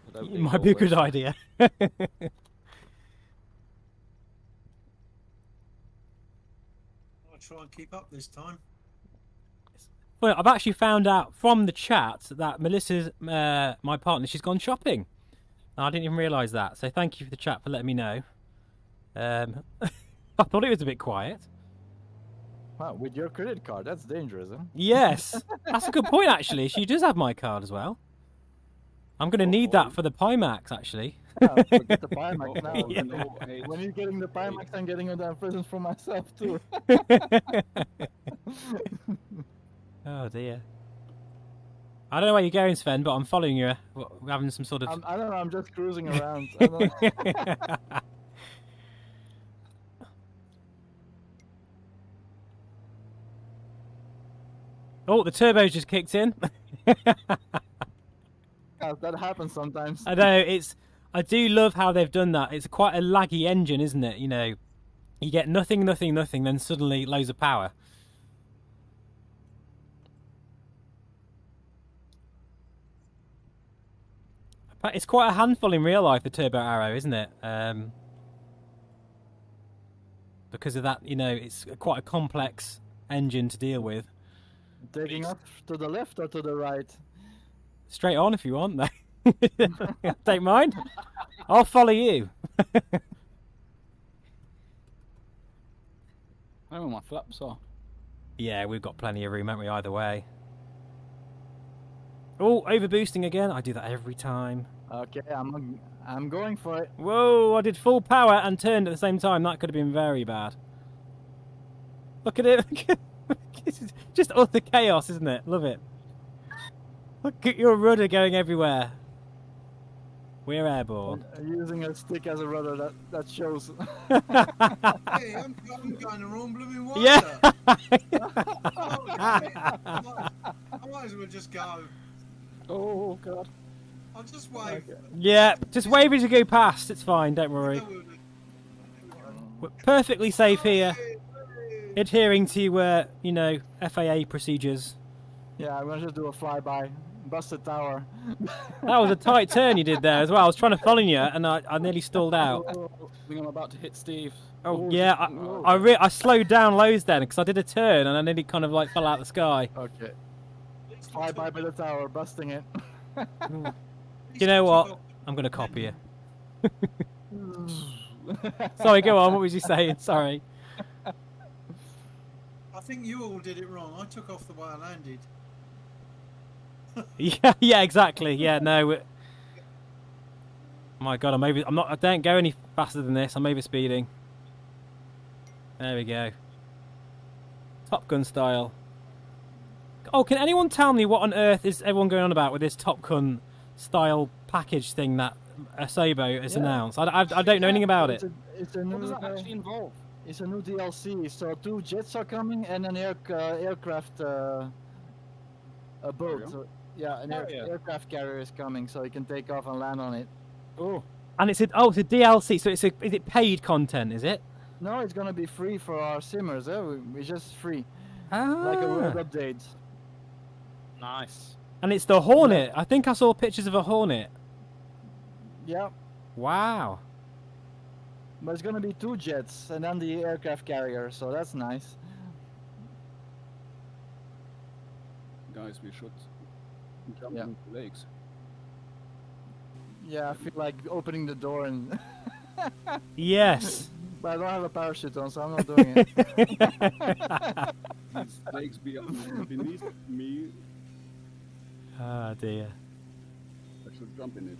I don't It need might be a all good this. idea. I'll try and keep up this time. Well, I've actually found out from the chat that Melissa's, my partner, she's gone shopping. I didn't even realise that, so thank you for the chat for letting me know. I thought it was a bit quiet. Wow, with your credit card, that's dangerous, huh? Yes, that's a good point, actually. She does have my card as well. I'm going to need that for the Pimax, actually. Yeah, forget the Pimax now. Yeah. When you're getting the Pimax, I'm getting a present for myself, too. Oh, dear. I don't know where you're going, Sven, but I'm following you. We're having some sort of... I don't know, I'm just cruising around. I don't know. Oh, the turbo's just kicked in. Yeah, that happens sometimes. I know, I do love how they've done that. It's quite a laggy engine, isn't it? You know, you get nothing, then suddenly loads of power. But it's quite a handful in real life, the Turbo Arrow, isn't it? Because of that, you know, it's quite a complex engine to deal with. Taking off to the left or to the right? Straight on if you want. Don't mind. I'll follow you. I don't know where my flaps are. Yeah, we've got plenty of room, haven't we, either way. Oh, overboosting again. I do that every time. Okay, I'm going for it. Whoa, I did full power and turned at the same time. That could have been very bad. Look at it. It's just utter chaos, isn't it? Love it. Look at your rudder going everywhere. We're airborne. Using a stick as a rudder, that shows. Hey, I'm going the wrong blooming way. Yeah. Oh, okay. I might as well just go. Oh god. I'll just wave. Okay. Yeah, just wave as you go past. It's fine. Don't worry. We're perfectly safe here, adhering to you know, FAA procedures. Yeah, I'm gonna just do a flyby, bust the tower. That was a tight turn you did there as well. I was trying to follow you, and I nearly stalled out. I think I'm about to hit Steve. Oh yeah, I slowed down loads then because I did a turn and I nearly kind of like fell out of the sky. Okay. Flyby by the tower, busting it. You know what? I'm gonna copy you. Sorry, go on. What was you saying? Sorry. I think you all did it wrong. I took off the way I landed. Yeah, exactly. Yeah, no. My God, I don't go any faster than this. I'm over speeding. There we go. Top Gun style. Oh, can anyone tell me what on earth is everyone going on about with this Top Gun style package thing that Asobo has announced? I don't know anything about it. It's a What new, does that actually involve? it's a new DLC. So 2 jets are coming and an aircraft, a boat. Yeah. So, yeah, an Oh, yeah. aircraft carrier is coming, so you can take off and land on it. Oh, And it's a DLC, so is it paid content? Is it? No, it's gonna be free for our simmers. It's just free, Ah. like a world update. nice. And it's the Hornet. I think I saw pictures of a Hornet. Yeah, Wow. but it's gonna be 2 jets and then the aircraft carrier, so that's nice. Guys, we should jump Yeah. into the lakes. Yeah, I feel like opening the door and. Yes. But I don't have a parachute on, so I'm not doing it. These lakes beneath me, Oh dear. I should jump in it.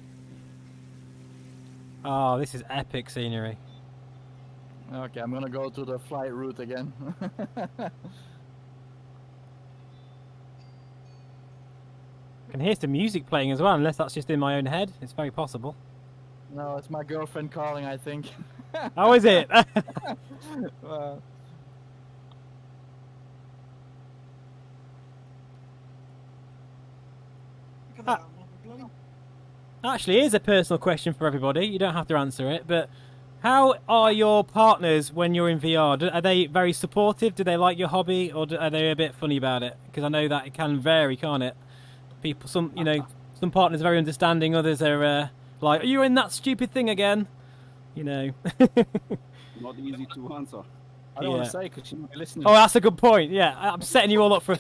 Oh, this is epic scenery. Okay, I'm gonna go to the flight route again. I can hear some music playing as well, unless that's just in my own head. It's very possible. No, it's my girlfriend calling, I think. How is it? Uh, Look at that. Bloody Actually, here's a personal question for everybody. You don't have to answer it, but how are your partners when you're in VR? Are they very supportive? Do they like your hobby, or are they a bit funny about it? Because I know that it can vary, can't it? People, some partners are very understanding. Others are like, "Are you in that stupid thing again?" You know. Not easy to answer. I don't want Yeah. to say because she might be listening. Oh, that's a good point. Yeah, I'm setting you all up for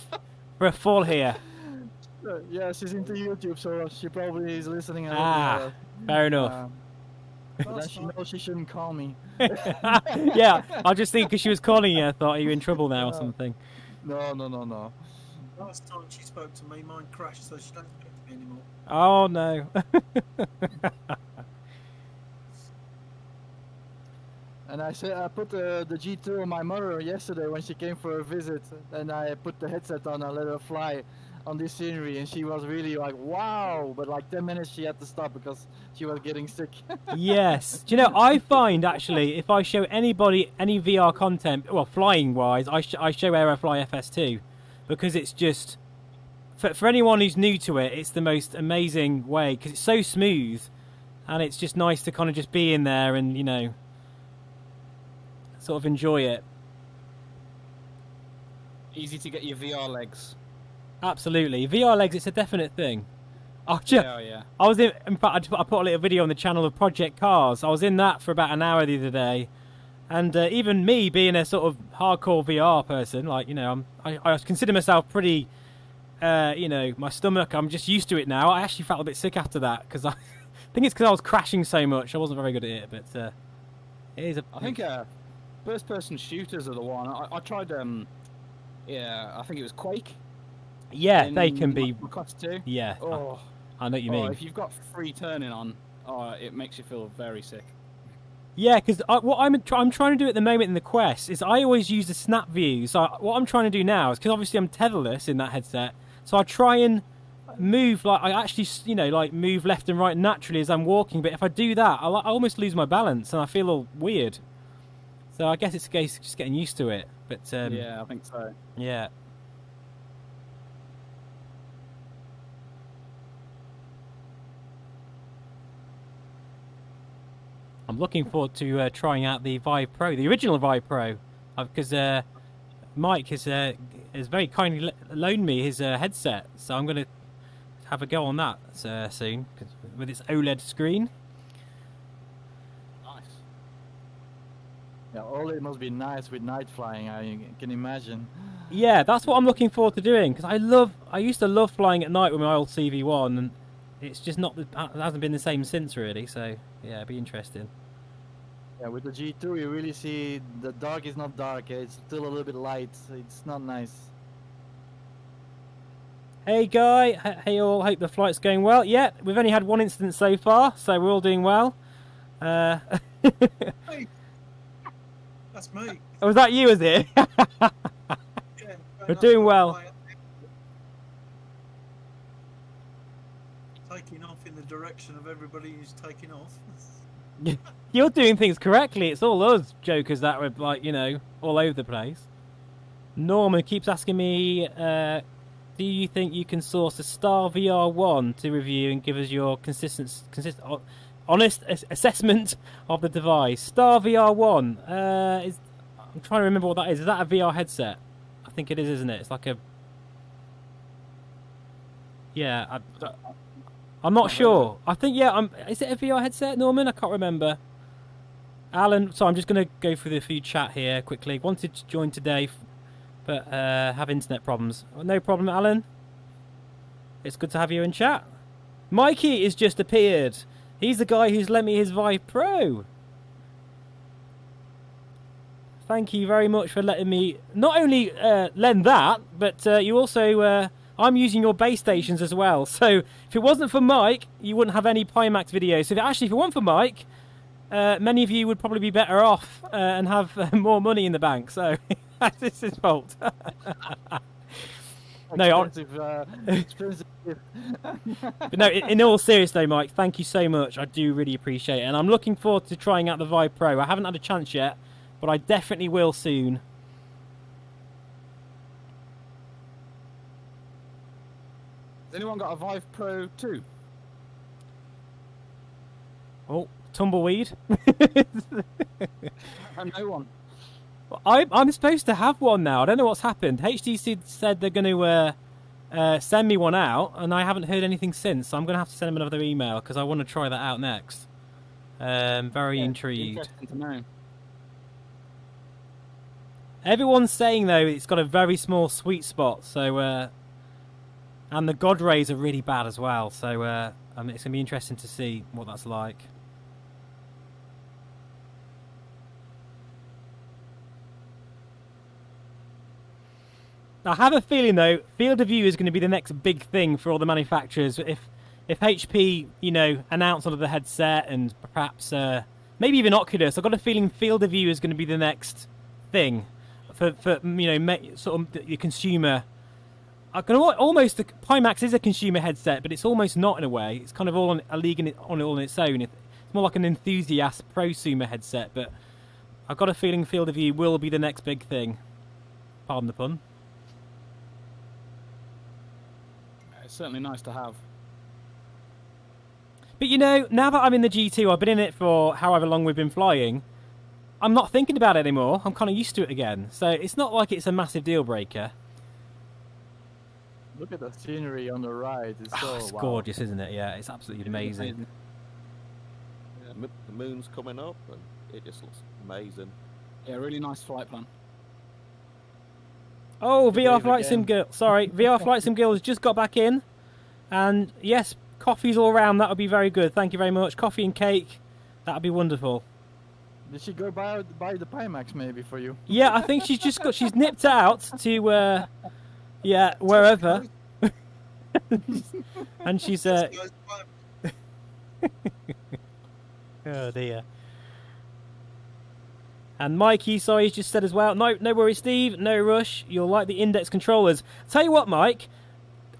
a fall here. yeah, she's into YouTube, so she probably is listening. Ah, fair enough. But then she knows she shouldn't call me. Yeah, I just think because she was calling you, I thought, are you in trouble now or something? No. last time she spoke to me, mine crashed, so she don't speak to me anymore. Oh no. And I said I put the G2 on my mother yesterday when she came for a visit, and I put the headset on and let her fly on this scenery, and she was really like, wow, but like 10 minutes she had to stop because she was getting sick. Yes. Do you know, I find actually if I show anybody any VR content, well, flying wise, I show Aerofly FS2 because it's just for anyone who's new to it, it's the most amazing way because it's so smooth, and it's just nice to kind of just be in there and, you know, sort of enjoy it. Easy to get your VR legs. Absolutely. VR legs, it's a definite thing. I was in fact, I put a little video on the channel of Project Cars. I was in that for about an hour the other day. And even me being a sort of hardcore VR person, like, you know, I consider myself pretty, you know, my stomach, I'm just used to it now. I actually felt a bit sick after that because I think it's because I was crashing so much. I wasn't very good at it, but it is a... I think first-person shooters are the one. I tried, yeah, I think it was Quake. Yeah, in they can be... Quest 2. Yeah, Oh, I know what you mean. if you've got free turning on, it makes you feel very sick. Yeah, because what I'm trying to do at the moment in the Quest is I always use the snap view. So what I'm trying to do now is, because obviously I'm tetherless in that headset, so I try and move like I actually, you know, like move left and right naturally as I'm walking. But if I do that, I almost lose my balance and I feel all weird. So I guess it's a case of just getting used to it. But yeah, I think so. yeah. I'm looking forward to trying out the Vive Pro, the original Vive Pro, because Mike has very kindly loaned me his headset, so I'm going to have a go on that soon with its OLED screen. Nice. Yeah, OLED must be nice with night flying. I can imagine. Yeah, that's what I'm looking forward to doing because I used to love flying at night with my old CV1, and it's just not it hasn't been the same since really. So yeah, it'd be interesting. Yeah, with the G2 you really see the dark is not dark. It's still a little bit light. It's not nice. Hey Guy, hey all, hope the flight's going well. Yeah, we've only had one incident so far, so we're all doing well. Hey, that's me. Oh, was that you, is it? Yeah, We're doing well. Taking off in the direction of everybody who's taking off. You're doing things correctly. It's all us jokers that were like, you know, all over the place. Norman keeps asking me, do you think you can source a Star VR1 to review and give us your honest assessment of the device? Star VR1 I'm trying to remember what that is. Is that a VR headset? I think it is, isn't it? It's like a... Yeah, I'm not sure. I think, yeah, is it a VR headset, Norman? I can't remember. Alan, so I'm just going to go through the few chat here quickly. Wanted to join today, but have internet problems. No problem, Alan. It's good to have you in chat. Mikey has just appeared. He's the guy who's lent me his Vive Pro. Thank you very much for letting me not only lend that, but you also... I'm using your base stations as well. So if it wasn't for Mike, you wouldn't have any Pimax videos. So if it weren't for Mike, many of you would probably be better off and have more money in the bank. So it's his fault. No, but no. In all seriousness, though, Mike, thank you so much. I do really appreciate it, and I'm looking forward to trying out the Vive Pro. I haven't had a chance yet, but I definitely will soon. Has anyone got a Vive Pro 2? Oh, tumbleweed. No one. I'm supposed to have one now. I don't know what's happened. HTC said they're going to send me one out, and I haven't heard anything since. So I'm going to have to send them another email because I want to try that out next. Very intrigued. Interesting to know. Everyone's saying though it's got a very small sweet spot. So and the God rays are really bad as well. So it's going to be interesting to see what that's like. I have a feeling though, field of view is going to be the next big thing for all the manufacturers. If HP, you know, announce all of the headset and perhaps maybe even Oculus, I've got a feeling field of view is going to be the next thing for you know, sort of the consumer. I can almost the Pimax is a consumer headset, but it's almost not in a way. It's kind of all on a league on its own. It's more like an enthusiast prosumer headset, but I've got a feeling field of view will be the next big thing. Pardon the pun. It's certainly nice to have. But you know, now that I'm in the G2, I've been in it for however long we've been flying, I'm not thinking about it anymore. I'm kind of used to it again. So it's not like it's a massive deal breaker. Look at the scenery on the right. It's so It's wow. gorgeous, isn't it? Yeah, it's absolutely amazing. Yeah, the moon's coming up, and it just looks amazing. Yeah, really nice flight plan. Oh, VR Dave Flight Sim again. Girl. Sorry, VR Flight Sim Girl has just got back in. And yes, coffees all around. That would be very good. Thank you very much. Coffee and cake. That would be wonderful. Did she go buy the Pimax maybe for you? Yeah, I think she's nipped out to yeah, wherever. And she's oh dear. And Mikey, sorry, he's just said as well. No worries, Steve. No rush. You'll like the index controllers. Tell you what, Mike.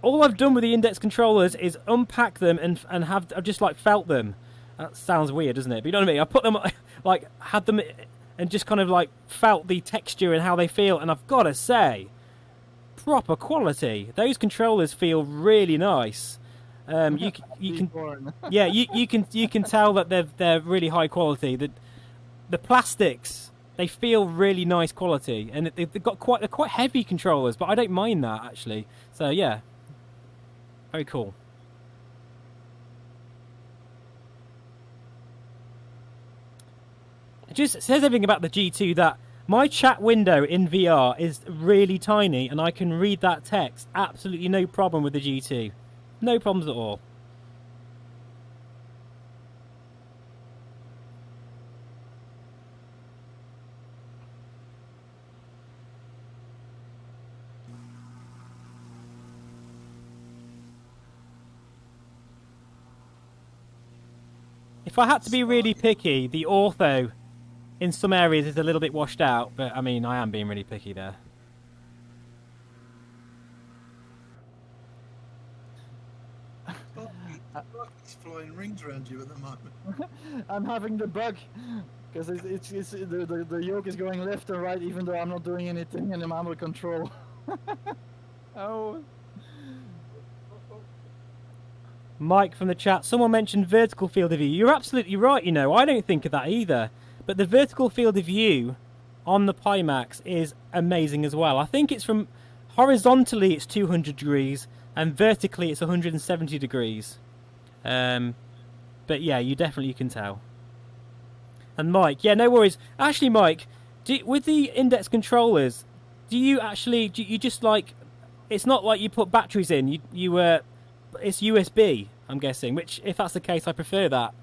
all I've done with the index controllers is unpack them and I've just like felt them. That sounds weird, doesn't it? But you know what I mean? I put them like had them and just kind of like felt the texture and how they feel, and I've got to say, proper quality. Those controllers feel you can yeah, you can tell that they're really high quality. The plastics, they feel really nice quality, and they're quite heavy controllers, but I don't mind that actually. So yeah, very cool. It just says everything about the G2 that my chat window in VR is really tiny, and I can read that text absolutely no problem with the G2. No problems at all. If I had to be really picky, the ortho in some areas is a little bit washed out, but I mean, I am being really picky there. It's flying rings around you at the moment. I'm having the bug because the yoke is going left and right, even though I'm not doing anything, and I'm out of control. Oh. Mike from the chat, someone mentioned vertical field of view. You're absolutely right, you know, I don't think of that either. But the vertical field of view on the Pimax is amazing as well. I think it's from horizontally it's 200 degrees and vertically it's 170 degrees. But yeah, you definitely can tell. And Mike, yeah, no worries. Actually, Mike, with the index controllers, do you just like, it's not like you put batteries in, it's USB, I'm guessing, which if that's the case, I prefer that.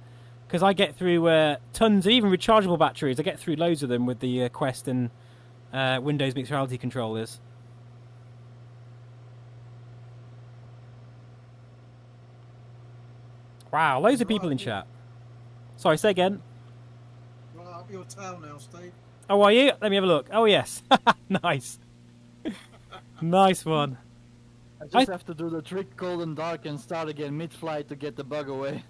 Because I get through tons of even rechargeable batteries. I get through loads of them with the Quest and Windows Mixed Reality controllers. Wow, loads of people in chat. Sorry, say again. Right up your tail now, Steve. Oh, are you? Let me have a look. Oh, yes. Nice. Nice one. I just have to do the trick cold and dark and start again mid-flight to get the bug away.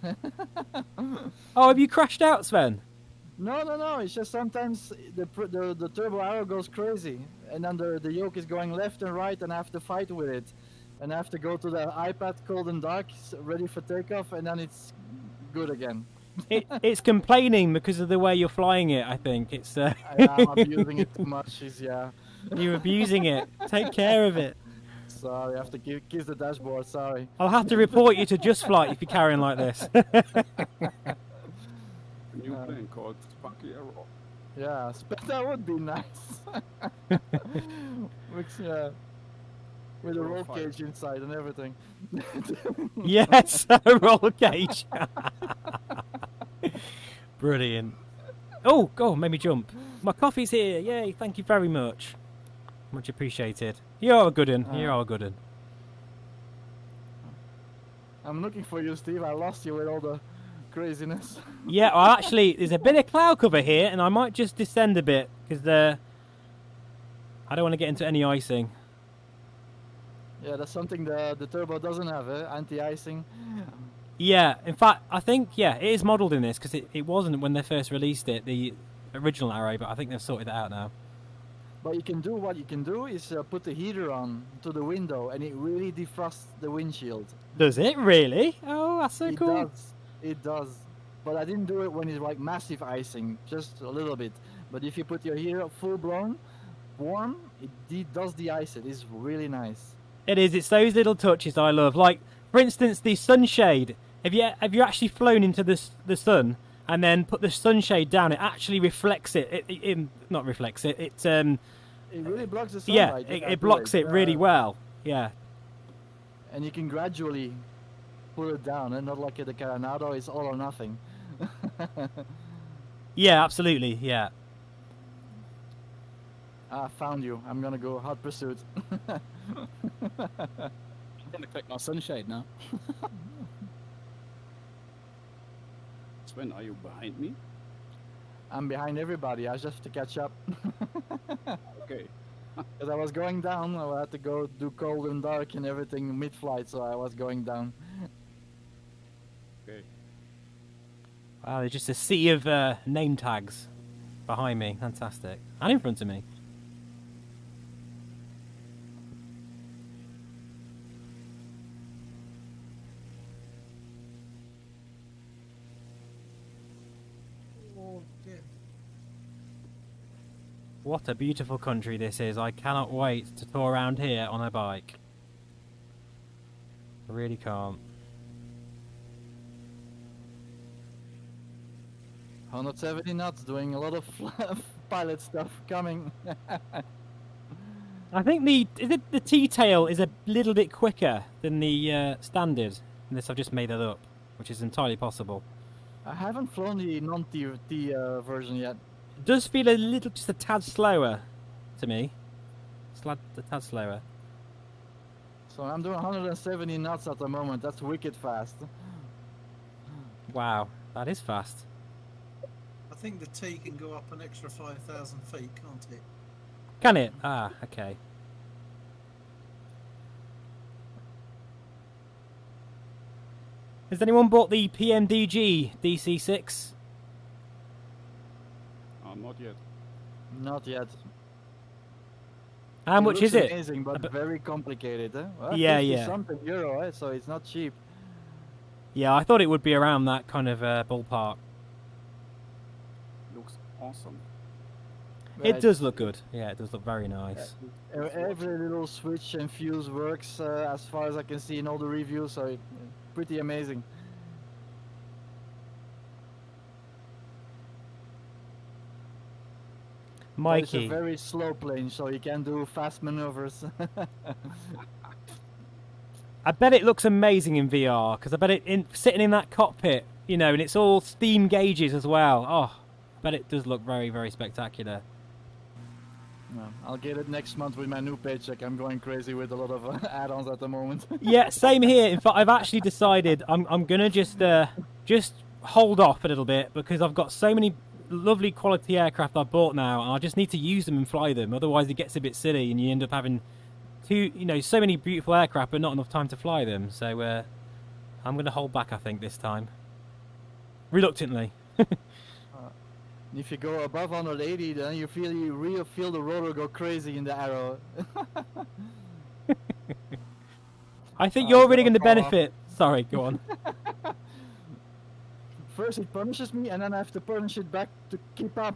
Oh, have you crashed out, Sven? No. It's just sometimes the turbo arrow goes crazy, and then the yoke is going left and right, and I have to fight with it, and I have to go to the iPad cold and dark, ready for takeoff, and then it's good again. It's complaining because of the way you're flying it. I think it's. I'm abusing it too much. You're abusing it. Take care of it. Sorry, I have to kiss the dashboard, sorry. I'll have to report you to Just Flight if you're carrying like this. A new plane called Spunky Arrow. Yeah, that would be nice. With a roll cage inside and everything. Yes, a roll cage. Brilliant. Oh, made me jump. My coffee's here. Yay, thank you very much. Much appreciated. You're a good one. You're a good one. I'm looking for you, Steve. I lost you with all the craziness. Yeah, well, actually, there's a bit of cloud cover here, and I might just descend a bit because I don't want to get into any icing. Yeah, that's something the turbo doesn't have, anti-icing. Yeah, in fact, I think, it is modelled in this because it wasn't when they first released it, the original Arrow, but I think they've sorted that out now. But what you can do is put the heater on to the window, and it really defrosts the windshield. Does it really? Oh, that's so cool. It does. But I didn't do it when it's like massive icing, just a little bit. But if you put your heater full blown, warm, it does de-ice it. It's really nice. It is. It's those little touches I love. Like, for instance, the sunshade. Have you actually flown into the sun and then put the sunshade down? It actually reflects it. It not reflects it. It really blocks the sunlight. Yeah, it blocks it really well. Yeah. And you can gradually pull it down, and not like at the Coronado, it's all or nothing. Yeah, absolutely. Yeah. I found you. I'm gonna go hot pursuit. I'm gonna click my sunshade now. Sven, are you behind me? I'm behind everybody. I just have to catch up. Okay. Because I was going down, I had to go do cold and dark and everything mid-flight, so I was going down. Okay. Wow, there's just a sea of name tags behind me. Fantastic. And in front of me. Oh, dear. What a beautiful country this is. I cannot wait to tour around here on a bike. I really can't. 170 knots, doing a lot of pilot stuff coming. I think the T-tail is a little bit quicker than the standard. Unless I've just made that up, which is entirely possible. I haven't flown the non-T version yet. It does feel a little, just a tad slower to me. A tad slower. So I'm doing 170 knots at the moment. That's wicked fast. Wow, that is fast. I think the T can go up an extra 5,000 feet, can't it? Can it? Ah, okay. Has anyone bought the PMDG DC6? Not yet. Not yet. How much is looks it? Amazing, but very complicated. Well, Yeah, 50 yeah. something euro, so it's not cheap. Yeah, I thought it would be around that kind of ballpark. Looks awesome. It does look good. Yeah, it does look very nice. Every little switch and fuse works as far as I can see in all the reviews, so pretty amazing. But it's a Mikey, very slow plane, so you can do fast maneuvers. I bet it looks amazing in VR because I bet sitting in that cockpit, you know, and it's all steam gauges as well. Oh, I bet it does look very, very spectacular. No, I'll get it next month with my new paycheck. I'm going crazy with a lot of add-ons at the moment. Yeah, same here. In fact, I've actually decided I'm gonna just hold off a little bit because I've got so many lovely quality aircraft I've bought now, and I just need to use them and fly them. Otherwise, it gets a bit silly, and you end up having so many beautiful aircraft, but not enough time to fly them. So I'm gonna hold back, I think, this time, reluctantly. If you go above 180, then you really feel the rotor go crazy in the arrow. I think you're really going to fall off. benefit. Sorry, go on. First it punishes me, and then I have to punish it back to keep up.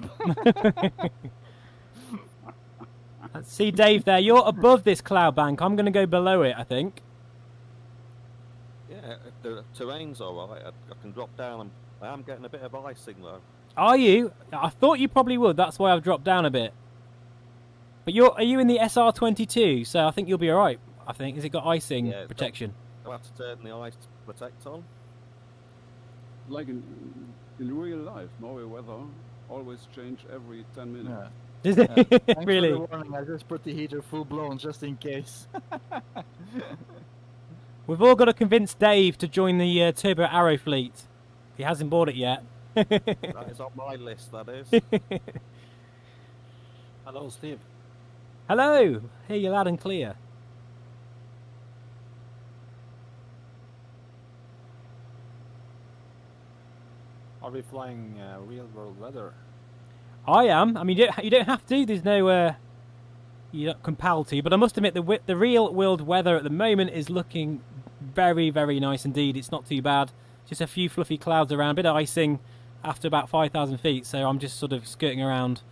See, Dave, there. You're above this cloud bank. I'm going to go below it, I think. Yeah, if the terrain's alright, I can drop down. I am getting a bit of icing though. Are you? I thought you probably would. That's why I've dropped down a bit. But are you in the SR22? So I think you'll be all right. I think. Has it got icing protection? I'll have to turn the ice protect on. Like in real life, Norway weather always change every 10 minutes. Does it? Thanks Really? for the warning. I just put the heater full blown just in case. We've all got to convince Dave to join the Turbo Arrow fleet. He hasn't bought it yet. That is on my list, that is. Hello, Steve. Hello. Hear you loud and clear. Are we flying real world weather? I am. I mean, you don't have to. There's no. You're not compelled to. But I must admit, the real world weather at the moment is looking very, very nice indeed. It's not too bad. Just a few fluffy clouds around, a bit of icing after about 5,000 feet. So I'm just sort of skirting around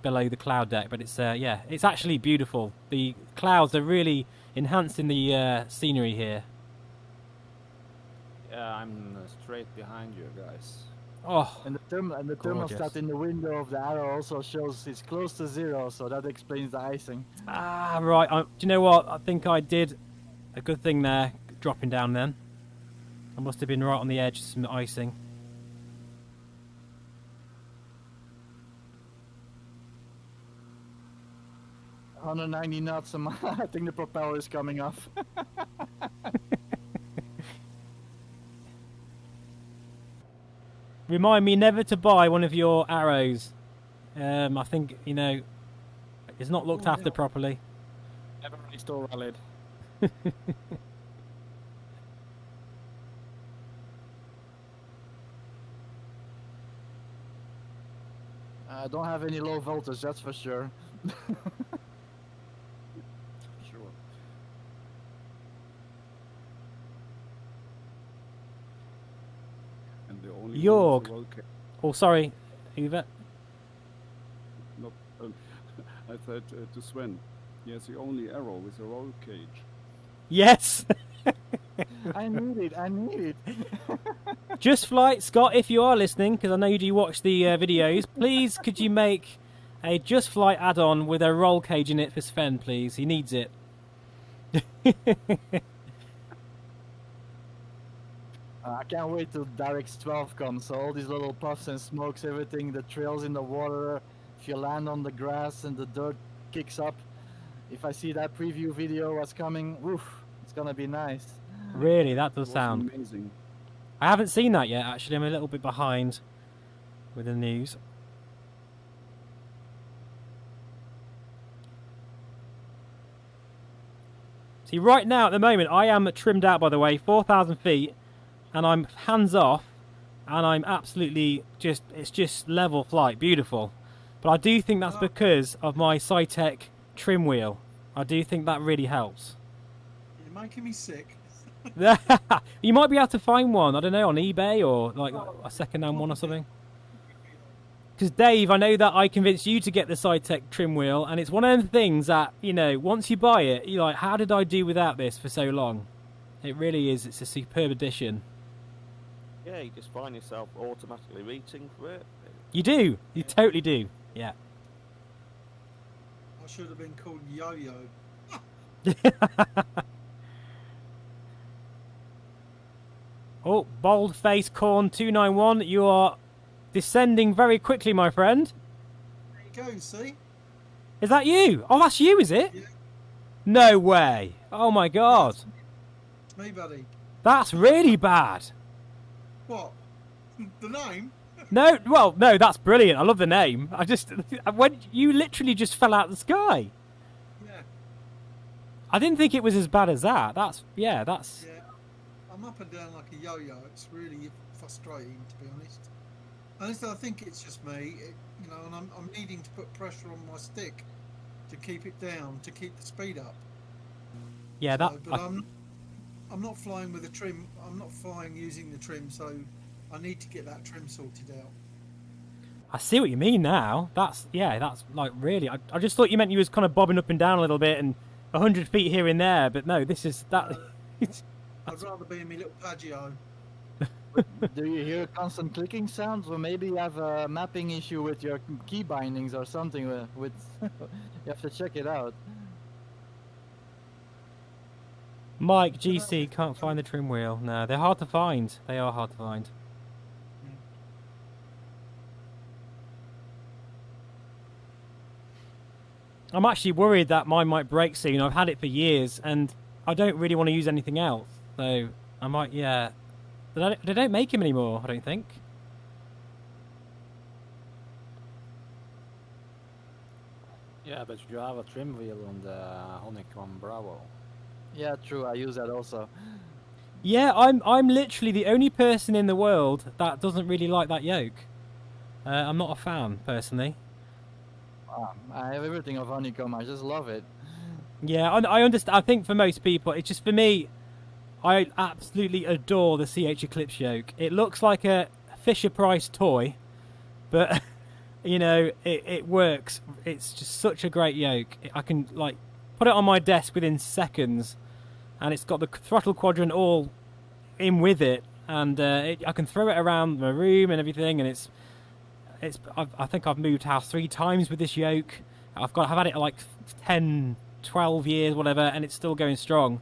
below the cloud deck. But it's it's actually beautiful. The clouds are really enhancing the scenery here. Yeah, I'm straight behind you guys. Oh, And the Gorgeous. thermostat in the window of the arrow also shows it's close to 0, so that explains the icing. right. Do you know what? I think I did a good thing there, dropping down then. I must have been right on the edge of some icing. – 190 knots, and I think the propeller is coming off. Remind me never to buy one of your arrows. I think, It's not looked after properly. Never really still rallied. I don't have any low voltage, that's for sure. Sure. And the only Jorg. one with a roll cage. Oh, sorry, Uwe. No, I thought to Sven. Yes, the only arrow with a roll cage. Yes. I need it, I need it. Just Flight, Scott, if you are listening, because I know you do watch the videos, please could you make a Just Flight add-on with a roll cage in it for Sven, please? He needs it. I can't wait till Derek's 12 comes, so all these little puffs and smokes, everything, the trails in the water, if you land on the grass and the dirt kicks up. If I see that preview video what's coming, woof, it's gonna be nice. Really, that does Was sound... amazing. I haven't seen that yet, actually. I'm a little bit behind with the news. See, right now, at the moment, I am trimmed out, by the way, 4,000 feet, and I'm hands off, and I'm absolutely just, it's just level flight, beautiful. But I do think that's because of my Cytec trim wheel. I do think that really helps. You're making me sick. You might be able to find one, I don't know, on eBay or like a second-hand one or something. Because Dave, I know that I convinced you to get the Cytec trim wheel, and it's one of the things that, you know, once you buy it, you're like, how did I do without this for so long? It really is, it's a superb addition. Yeah, you just find yourself automatically reaching for it. You do, you totally do, yeah. I should have been called Yo-Yo. Oh, Bold Face Corn 291, you are descending very quickly, my friend. There you go, see? Is that you? Oh, that's you, is it? Yeah. No way. Oh my god. It's me, buddy. That's really bad. What? The name? No, well, no, that's brilliant. I love the name. I just, when you literally just fell out of the sky. Yeah. I didn't think it was as bad as that. That's, yeah, that's... Yeah. I'm up and down like a yo-yo. It's really frustrating, to be honest. Honestly, I think it's just me, you know, and I'm needing to put pressure on my stick to keep it down, to keep the speed up. Yeah, So, that... but I'm not flying with the trim. I'm not flying using the trim, so I need to get that trim sorted out. I see what you mean now. That's, yeah, that's like really... I just thought you meant you was kind of bobbing up and down a little bit and 100 feet here and there, but no, this is... that. I'd rather be in my little Pagio. Do you hear constant clicking sounds? Or maybe you have a mapping issue with your key bindings or something with you have to check it out. Mike, GC, can't find the trim wheel. No, they're hard to find. They are hard to find. I'm actually worried that mine might break soon. I've had it for years, and I don't really want to use anything else. So I might, yeah. They don't make them anymore, I don't think. Yeah, but you have a trim wheel on the Honeycomb Bravo. Yeah, true. I use that also. Yeah, I'm literally the only person in the world that doesn't really like that yoke. I'm not a fan, personally. I have everything of Honeycomb. I just love it. Yeah, I understand. I think for most people, it's just for me, I absolutely adore the CH Eclipse yoke. It looks like a Fisher-Price toy, but, you know, it works. It's just such a great yoke. I can, like, put it on my desk within seconds, and it's got the throttle quadrant all in with it, and I can throw it around my room and everything, and I think I've moved house 3 times with this yoke. I've had it like 10, 12 years, whatever, and it's still going strong.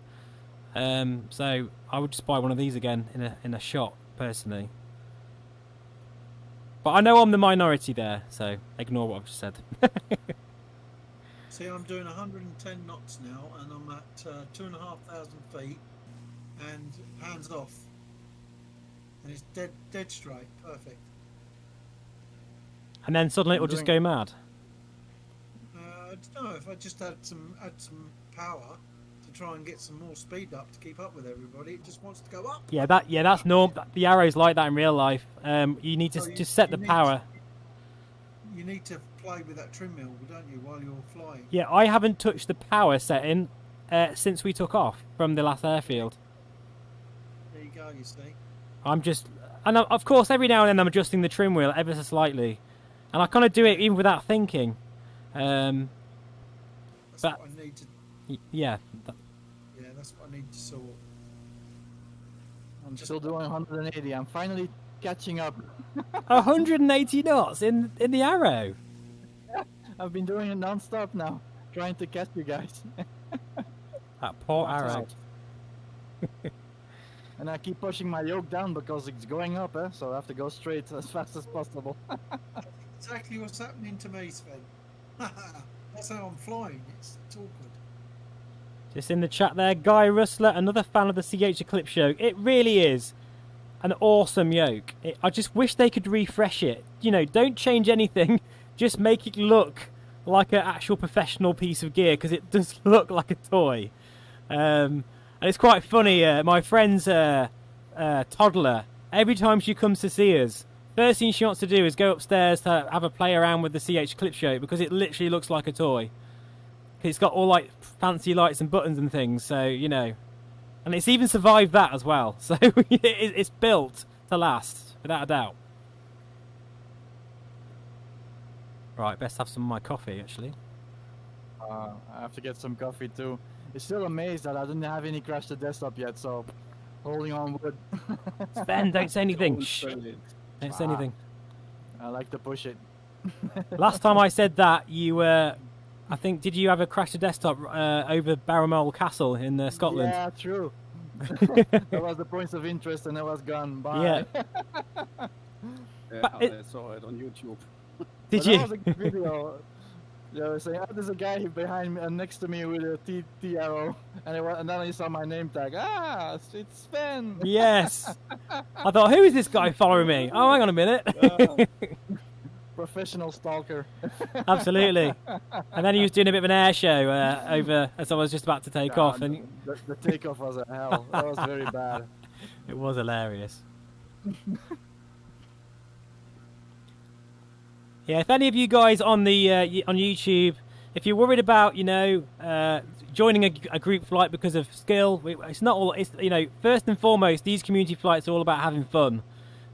So I would just buy one of these again in a shot, personally. But I know I'm the minority there, so ignore what I've just said. See, I'm doing 110 knots now, and I'm at 2,500 feet, and hands off, and it's dead straight, perfect. And then suddenly it'll just go mad. don't know if I just add some power to try and get some more speed up to keep up with everybody. It just wants to go up. Yeah, that's normal. The arrow's like that in real life. You need to just set the power. You need to play with that trim wheel, don't you, while you're flying? Yeah, I haven't touched the power setting since we took off from the last airfield. There you go. You see. I'm just, and of course, every now and then I'm adjusting the trim wheel ever so slightly, and I kind of do it even without thinking. That's what I need to. Yeah. Yeah, that's what I need to sort. I'm still doing 180. I'm finally catching up. 180 knots in the arrow. I've been doing it non-stop now, trying to catch you guys. That poor arrow. And I keep pushing my yoke down because it's going up, so I have to go straight as fast as possible. Exactly what's happening to me, Sven. That's how I'm flying. It's awkward. Just in the chat there, Guy Rustler, another fan of the CH Eclipse yoke. It really is an awesome yoke. I just wish they could refresh it. You know, don't change anything. Just make it look like an actual professional piece of gear, because it does look like a toy. And it's quite funny. My friend's toddler, every time she comes to see us, first thing she wants to do is go upstairs to have a play around with the CH Eclipse yoke, because it literally looks like a toy. It's got all like fancy lights and buttons and things, so you know, and it's even survived that as well. So it's built to last, without a doubt. Right, best have some of my coffee actually. I have to get some coffee too. It's still amazed that I didn't have any crash the desktop yet, so holding on wood. Sven, don't say anything. Shh. Don't say anything. I like to push it. Last time I said that, you I think, did you have a crash the desktop over Barrowmole Castle in Scotland? Yeah, true. That was the points of interest and it was gone. Bye. Yeah. I saw it on YouTube. Did But you? That was a good video. They were saying, oh, there's a guy behind me, next to me with a T arrow, and then I saw my name tag. Ah, it's Sven. Yes. I thought, who is this guy following me? Oh, hang on a minute. Professional stalker. Absolutely. And then he was doing a bit of an air show over as I was just about to take off, and The takeoff was a hell. That was very bad. it was hilarious. Yeah, if any of you guys on the on YouTube, if you're worried about, you know, joining a group flight because of skill, it's not all. It's, you know, first and foremost, these community flights are all about having fun.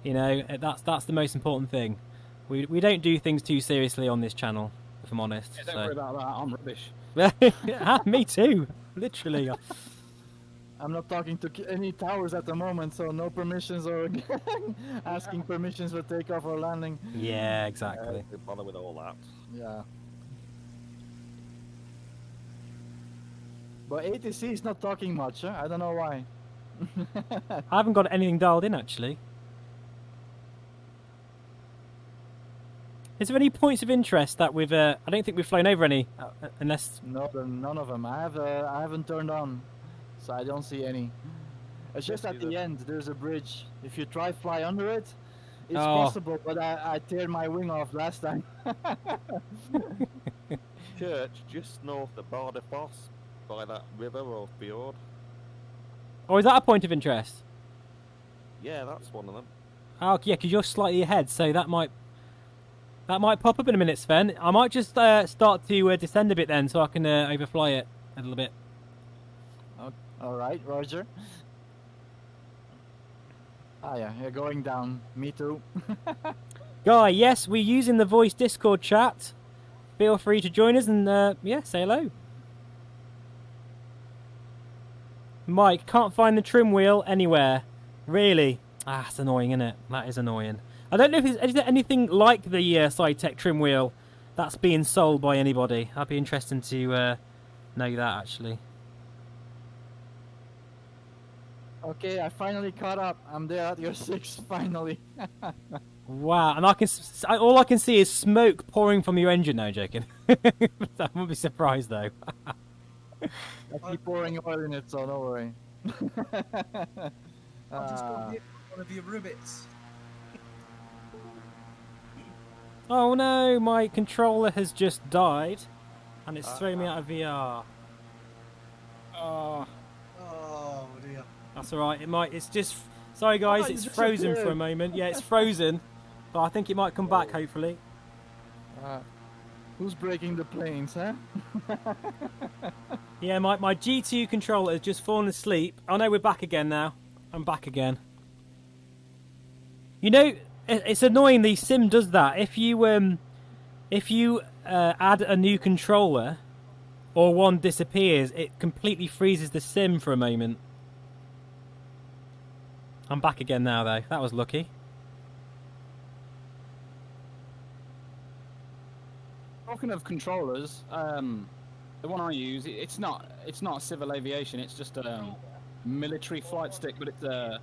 You know, that's the most important thing. We don't do things too seriously on this channel, if I'm honest. Yeah, don't worry about that. I'm rubbish. Me too, literally. I'm not talking to any towers at the moment, so no permissions or asking permissions for takeoff or landing. Yeah, exactly. Don't bother with all that. Yeah. But ATC is not talking much, huh? I don't know why. I haven't got anything dialed in actually. Is there any points of interest that we've? I don't think we've flown over any, unless. No, none of them. I haven't turned on, so I don't see any. It's just at the end. There's a bridge. If you try fly under it, it's possible. But I teared my wing off last time. Church just north of STORMFORCE by that river or fjord. Or is that a point of interest? Yeah, that's one of them. Oh yeah, because you're slightly ahead, so that might pop up in a minute, Sven. I might just start to descend a bit then, so I can overfly it a little bit. All right, Roger. Ah yeah, you're going down. Me too. Guy, yes, we're using the voice Discord chat. Feel free to join us and yeah, say hello. Mike, can't find the trim wheel anywhere. Really? Ah, it's annoying, isn't it? That is annoying. I don't know if is there anything like the SciTech trim wheel that's being sold by anybody. That'd be interesting to know that actually. Okay, I finally caught up. I'm there at your 6 finally. Wow, and all I can see is smoke pouring from your engine. No, joking. I won't be surprised though. I keep pouring oil in it, so don't worry. I just got one of your rivets. Oh no, my controller has just died. And it's throwing me out of VR. Oh, Oh dear. That's alright, it might, it's just, sorry guys, it's frozen for a moment. Yeah, it's frozen, but I think it might come back, hopefully. Who's breaking the planes, huh? Yeah, my G2 controller has just fallen asleep. Oh no, we're back again now. I'm back again. You know, it's annoying the sim does that. If you add a new controller, or one disappears, it completely freezes the sim for a moment. I'm back again now though, that was lucky. talking of controllers, the one I use, it's not civil aviation. It's just a military flight stick, but it's a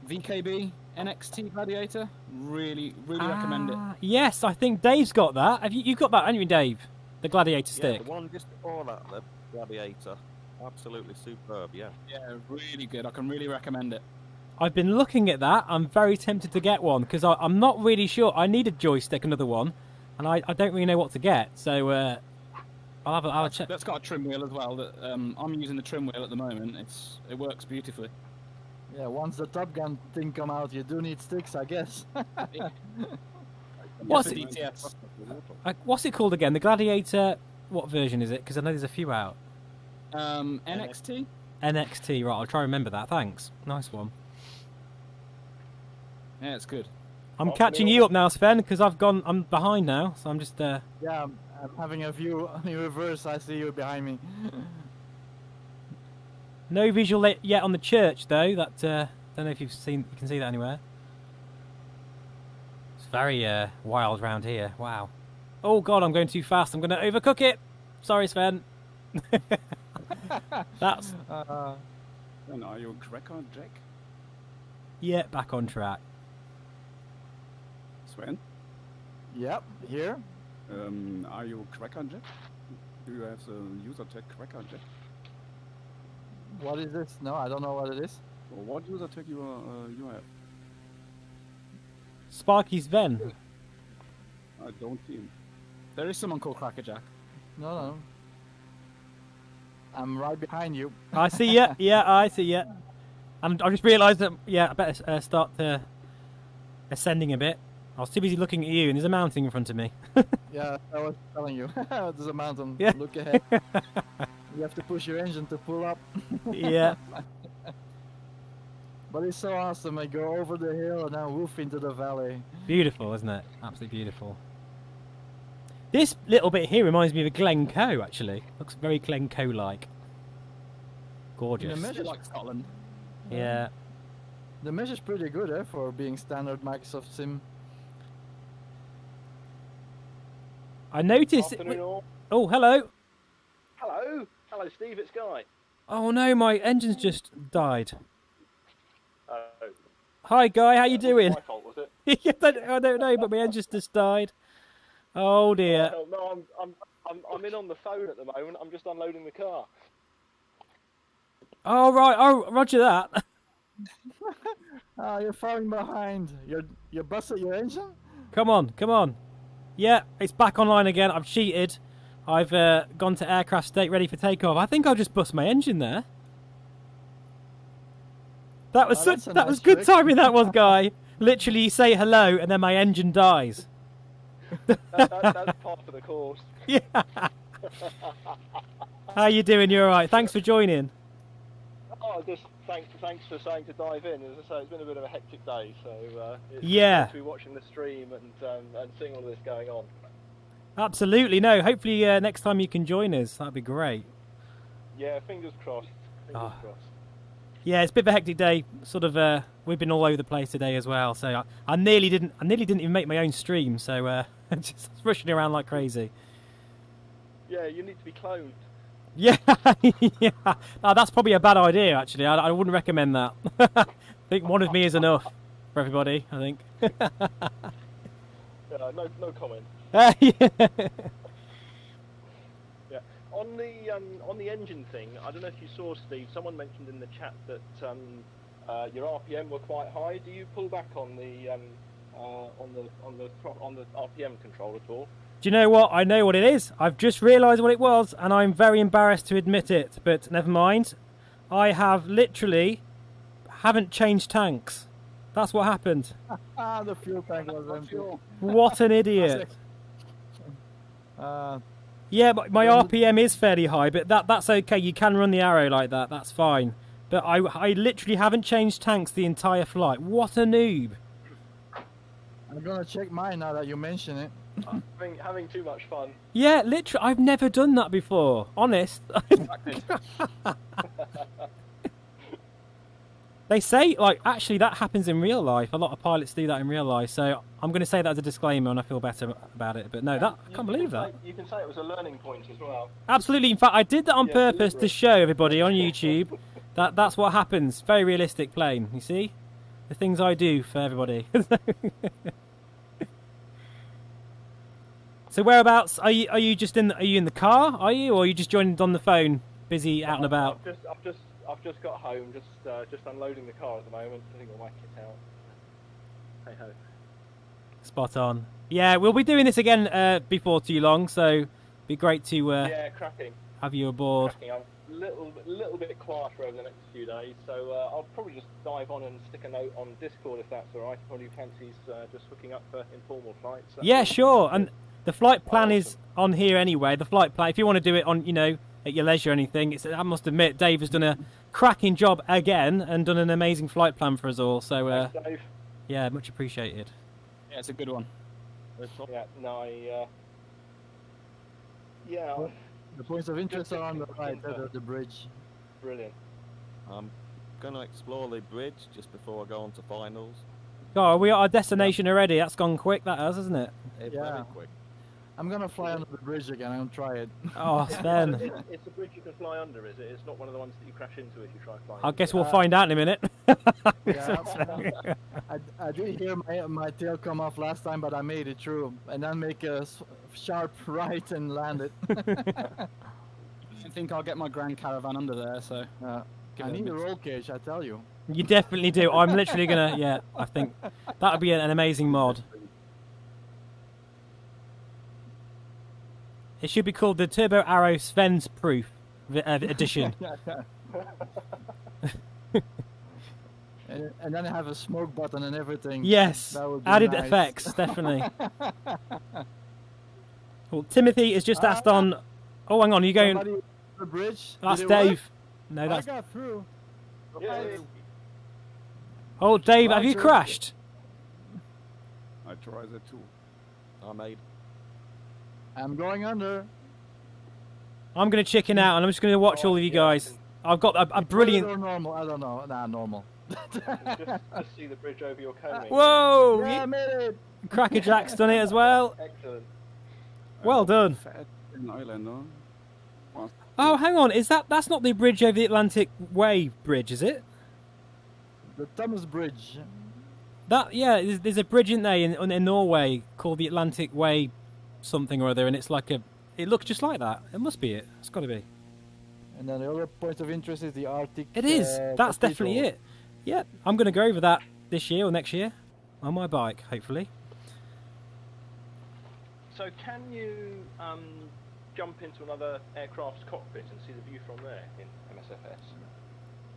VKB NXT Gladiator. Really recommend it. Yes, I think Dave's got that. Have you got that, haven't you, Dave? The Gladiator stick. Yeah, the one just before that, the Gladiator. Absolutely superb, yeah. Yeah, really good. I can really recommend it. I've been looking at that. I'm very tempted to get one because I'm not really sure. I need a joystick, another one, and I don't really know what to get. So I'll have a check. That's got a trim wheel as well. That I'm using the trim wheel at the moment. It works beautifully. Yeah, once the Top Gun thing come out, you do need sticks, I guess. What's it? DTS. What's it called again? The Gladiator. What version is it? Because I know there's a few out. NXT. NXT. Right, I'll try and remember that. Thanks. Nice one. Yeah, it's good. I'm catching you up now, Sven, because I'm behind now, so I'm just. Yeah, I'm having a view in reverse. I see you behind me. No visual yet on the church, though. That don't know if you can see that anywhere. It's very wild round here. Wow. Oh God, I'm going too fast. I'm going to overcook it. Sorry, Sven. That's. And are you a cracker, Jack? Yeah, back on track. Sven? Yep, here. Are you a cracker, Jack? Do you have the user tag cracker, Jack? What is this? No, I don't know what it is. Or what user tag you have? Sparky Sven. I don't see him. There is someone called Crackerjack. No. I'm right behind you. I see ya. Yeah, I see ya. I just realised that. Yeah, I better start ascending a bit. I was too busy looking at you, and there's a mountain in front of me. Yeah, I was telling you. There's a mountain. Yeah. Look ahead. You have to push your engine to pull up. Yeah. But it's so awesome. I go over the hill and then woof into the valley. Beautiful, isn't it? Absolutely beautiful. This little bit here reminds me of a Glencoe, actually. Looks very Glencoe-like. Gorgeous. The It's a bit like Scotland. Yeah. The mesh is pretty good, for being standard Microsoft Sim. I noticed. Afternoon all. Oh, hello. Hello, Steve. It's Guy. Oh no, my engine's just died. Oh, Hi, Guy. How you doing? my fault, was it? I don't know, but my engine's just died. Oh dear. No, I'm in on the phone at the moment. I'm just unloading the car. Oh right. Oh, roger that. You're falling behind. You busted your engine? Come on. Yeah, it's back online again. I've cheated. I've gone to aircraft state, ready for takeoff. I think I'll just bust my engine there. That was that was good timing. That was, Guy. Literally, you say hello, and then my engine dies. That's part of the course. Yeah. How you doing? You all right? Thanks for joining. Oh, just thanks for saying to dive in. As I say, it's been a bit of a hectic day, so it's Yeah. good to be watching the stream and seeing all this going on. Absolutely. No. Hopefully, next time you can join us. That'd be great. Yeah, fingers crossed. Fingers crossed. Yeah, it's a bit of a hectic day. Sort of, we've been all over the place today as well. So I nearly didn't even make my own stream. So just rushing around like crazy. Yeah, you need to be cloned. Yeah, yeah. No, that's probably a bad idea. Actually, I wouldn't recommend that. I think one of me is enough for everybody. I think. Yeah, no comment. Yeah. Yeah. On the engine thing, I don't know if you saw, Steve. Someone mentioned in the chat that your RPM were quite high. Do you pull back on the RPM control at all? Do you know what? I know what it is. I've just realised what it was, and I'm very embarrassed to admit it, but never mind. I have literally haven't changed tanks. That's what happened. The fuel tank was empty. What an idiot. Uh, Yeah, but my RPM is fairly high, but that's okay. You can run the arrow like that. That's fine. But I literally haven't changed tanks the entire flight. What a noob. I'm gonna check mine now that you mention it. Having too much fun. Yeah, literally, I've never done that before. Honest. They say, like, actually that happens in real life. A lot of pilots do that in real life. So I'm going to say that as a disclaimer, and I feel better about it. But no, I can't believe that. You can say it was a learning point as well. Absolutely. In fact, I did that on purpose to show everybody on YouTube that's what happens. Very realistic plane. You see, the things I do for everybody. So whereabouts are you? Are you just in? Are you in the car? Are you, or are you just joined on the phone, busy out and about? I've just got home, just unloading the car at the moment, putting all my kit out. Hey ho. Spot on. Yeah, we'll be doing this again before too long, so be great to cracking. have you aboard. Cracking. I'm a little bit quieter over the next few days, so I'll probably just dive on and stick a note on Discord if that's all right. If anybody fancies just hooking up for informal flights. Yeah, sure. And the flight plan is on here anyway. The flight plan, if you want to do it on, at your leisure or anything, I must admit, Dave has done a cracking job again and done an amazing flight plan for us all. So, Thanks, Dave. yeah, much appreciated. Yeah, it's a good one. Yeah, no, yeah. The points of interest are on the right, the bridge. Brilliant. I'm going to explore the bridge just before I go on to finals. Oh, are we at our destination already? That's gone quick, that has, hasn't it? Very quick. I'm gonna fly under the bridge again. I'm gonna try it. Oh, Sven. It's a bridge you can fly under, is it? It's not one of the ones that you crash into if you try flying. I guess we'll find out in a minute. Yeah, I did hear my tail come off last time, but I made it through, and then make a sharp right and land it. I think I'll get my Grand Caravan under there, so... I need a roll cage, I tell you. You definitely do. I'm literally gonna, I think that would be an amazing mod. It should be called the Turbo Arrow Sven's Proof edition. And then I have a smoke button and everything. Yes, that would be added nice. effects, definitely. Well, Timothy has just asked on... Oh, hang on, are you going... Somebody the bridge? That's Did it Dave. work? No, that's... I got through. Yeah, Oh, Dave, have you Roger. crashed? I tried that too. I made. I'm going under. I'm going to chicken out and I'm just going to watch all of you guys. I've got a brilliant... Or normal? I don't know. Nah, normal. just see the bridge over your combing. Whoa! Yeah, I made it. Crackerjack's done it as well. Excellent. Well done. Fat island, no? Oh, hang on. That's not the bridge over the Atlantic Way bridge, is it? The Thomas Bridge. There's a bridge in there in Norway called the Atlantic Way something or other, and it's like it looks just like that. It must be it. It's got to be. And then the other point of interest is the Arctic. It is. That's Cathedral. definitely it. Yeah, I'm going to go over that this year or next year on my bike, hopefully. So can you jump into another aircraft's cockpit and see the view from there in MSFS?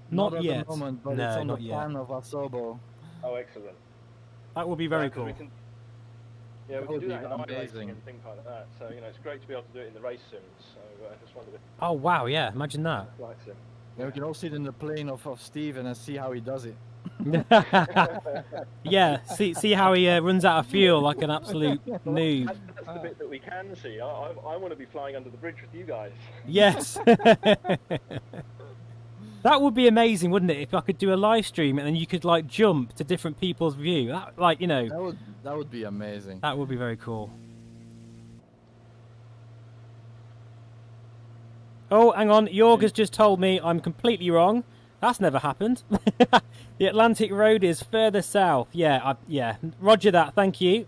Not at yet. the moment, but No, it's on the not yet. plan of Asobo. Oh, excellent. That would be very Yeah, 'cause cool. we can That do would that be in iRacing amazing. and things like that. So, it's great to be able to do it in the race sims. So, I just wondered if Oh, wow, yeah. Imagine that. flight sim. Yeah, we can all sit in the plane of Steven and see how he does it. Yeah, see how he runs out of fuel like an absolute noob. That's the bit that we can see. I want to be flying under the bridge with you guys. Yes. That would be amazing, wouldn't it? If I could do a live stream and then you could like jump to different people's view. That, That would be amazing. that would be very cool. Oh, hang on. Jorg has just told me I'm completely wrong. That's never happened. The Atlantic Road is further south. Yeah. Roger that. Thank you.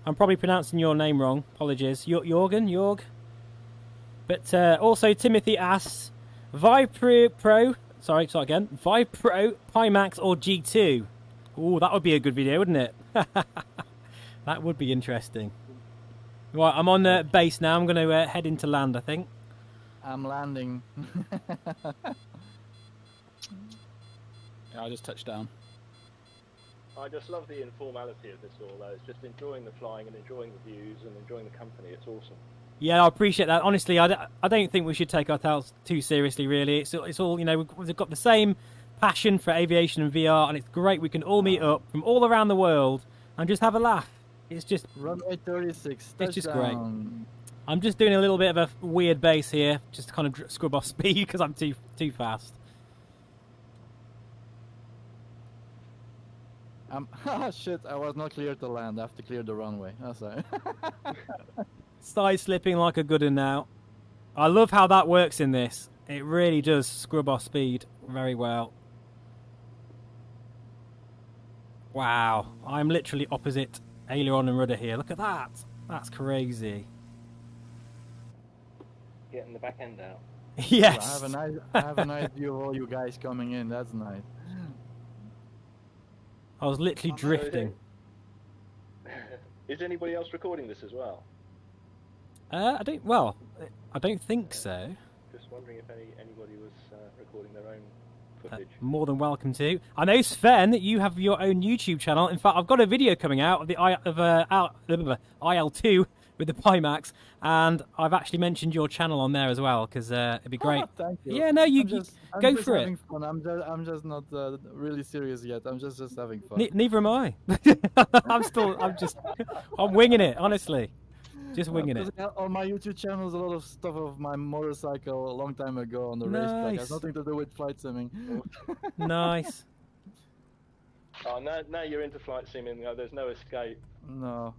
I'm probably pronouncing your name wrong. Apologies. Jorg. But also Timothy asks, Vive Pro. Sorry, start again. Vive Pro, Pimax, or G2? Ooh, that would be a good video, wouldn't it? That would be interesting. Right, I'm on base now. I'm going to head into land, I think. I'm landing. Yeah, I just touched down. I just love the informality of this all, though. It's just enjoying the flying and enjoying the views and enjoying the company. It's awesome. Yeah, I appreciate that. Honestly, I don't think we should take ourselves too seriously, really. It's all, you know, we've got the same passion for aviation and VR, and it's great we can all meet up from all around the world and just have a laugh. It's just... Runway 36, It's just great. touchdown. I'm just doing a little bit of a weird base here, just to kind of scrub off speed because I'm too fast. Shit, I was not clear to land. I have to clear the runway. Oh, sorry. Side slipping like a good one now. I love how that works in this. It really does scrub off speed very well. Wow, I'm literally opposite aileron and rudder here. Look at that. That's crazy. Getting the back end out. Yes. I have a nice view of all you guys coming in. That's nice. I was literally drifting. Is anybody else recording this as well? I don't think so. Just wondering if anybody was recording their own footage. More than welcome to. I know, Sven, that you have your own YouTube channel. In fact, I've got a video coming out of the IL2 with the Pimax, and I've actually mentioned your channel on there as well because it'd be great. Thank you. Yeah, no, you I'm go just for having it. Fun. I'm just not really serious yet. I'm just having fun. Neither am I. I'm winging it, honestly. Just winging it. On my YouTube channel is a lot of stuff of my motorcycle a long time ago on the racetrack. It has nothing to do with flight simming. Nice. Oh, now you're into flight simming. There's no escape. No.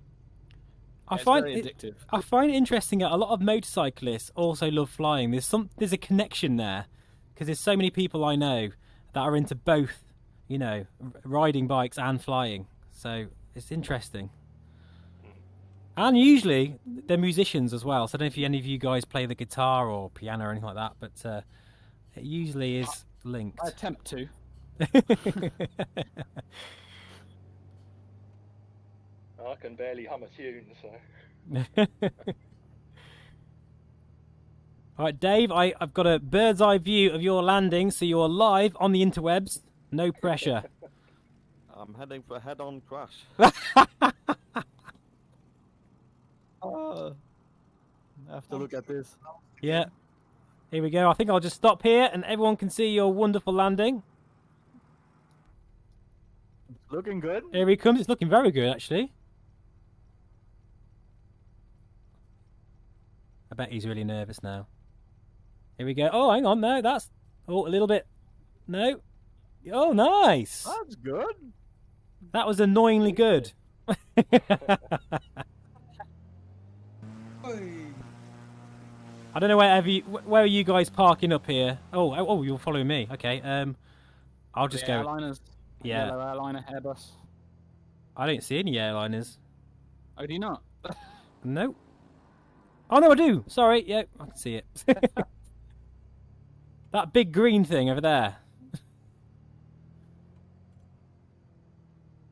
I It's find very it addictive. I find it interesting that a lot of motorcyclists also love flying. There's a connection there because there's so many people I know that are into both, you know, riding bikes and flying. So it's interesting. And usually they're musicians as well. So I don't know if any of you guys play the guitar or piano or anything like that, but it usually is linked. I attempt to. I can barely hum a tune, so. All right, Dave, I've got a bird's eye view of your landing, so you're live on the interwebs. No pressure. I'm heading for a head-on crash. I have to look at this. Yeah. Here we go. I think I'll just stop here and everyone can see your wonderful landing. Looking good. Here he comes. It's looking very good, actually. I bet he's really nervous now. Here we go. Oh, hang on. No, that's... Oh, a little bit... No. Oh, nice. That's good. That was annoyingly good. I don't know where are you guys parking up here? Oh, you're following me. Okay. I'll just go. Airliners. Yeah. Yellow airliner, Airbus. I don't see any airliners. Oh, do you not? No. Oh no, I do. Sorry. Yeah, I can see it. That big green thing over there.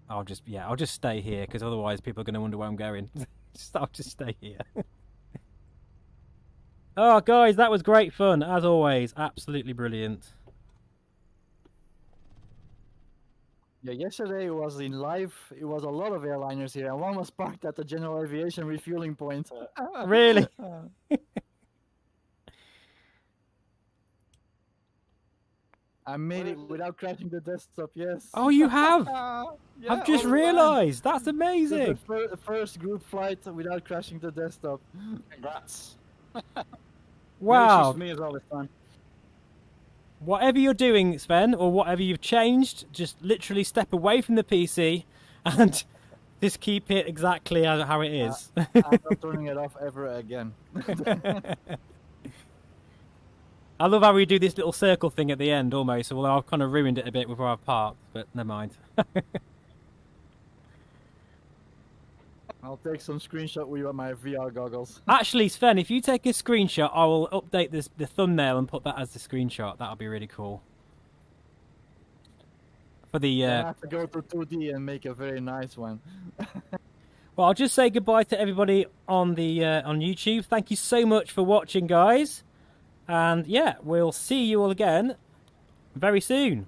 I'll just stay here because otherwise people are going to wonder where I'm going. I'll just stay here. Oh, guys, that was great fun as always. Absolutely brilliant. Yeah, yesterday it was in live. It was a lot of airliners here, and one was parked at the general aviation refueling point. Really? I made it without crashing the desktop. Yes. Oh, you have? Yeah, I've just all the time. realised. That's amazing. The first group flight without crashing the desktop. Congrats. Wow. For me as well this time. Whatever you're doing, Sven, or whatever you've changed, just literally step away from the PC and just keep it exactly how it is. I'm not turning it off ever again. I love how we do this little circle thing at the end almost, although I've kind of ruined it a bit with where I've parked, but never mind. I'll take some screenshot with you on my VR goggles. Actually, Sven, if you take a screenshot, I will update the thumbnail and put that as the screenshot. That'll be really cool. For the I have to go to 2D and make a very nice one. Well, I'll just say goodbye to everybody on the on YouTube. Thank you so much for watching, guys. And yeah, we'll see you all again very soon.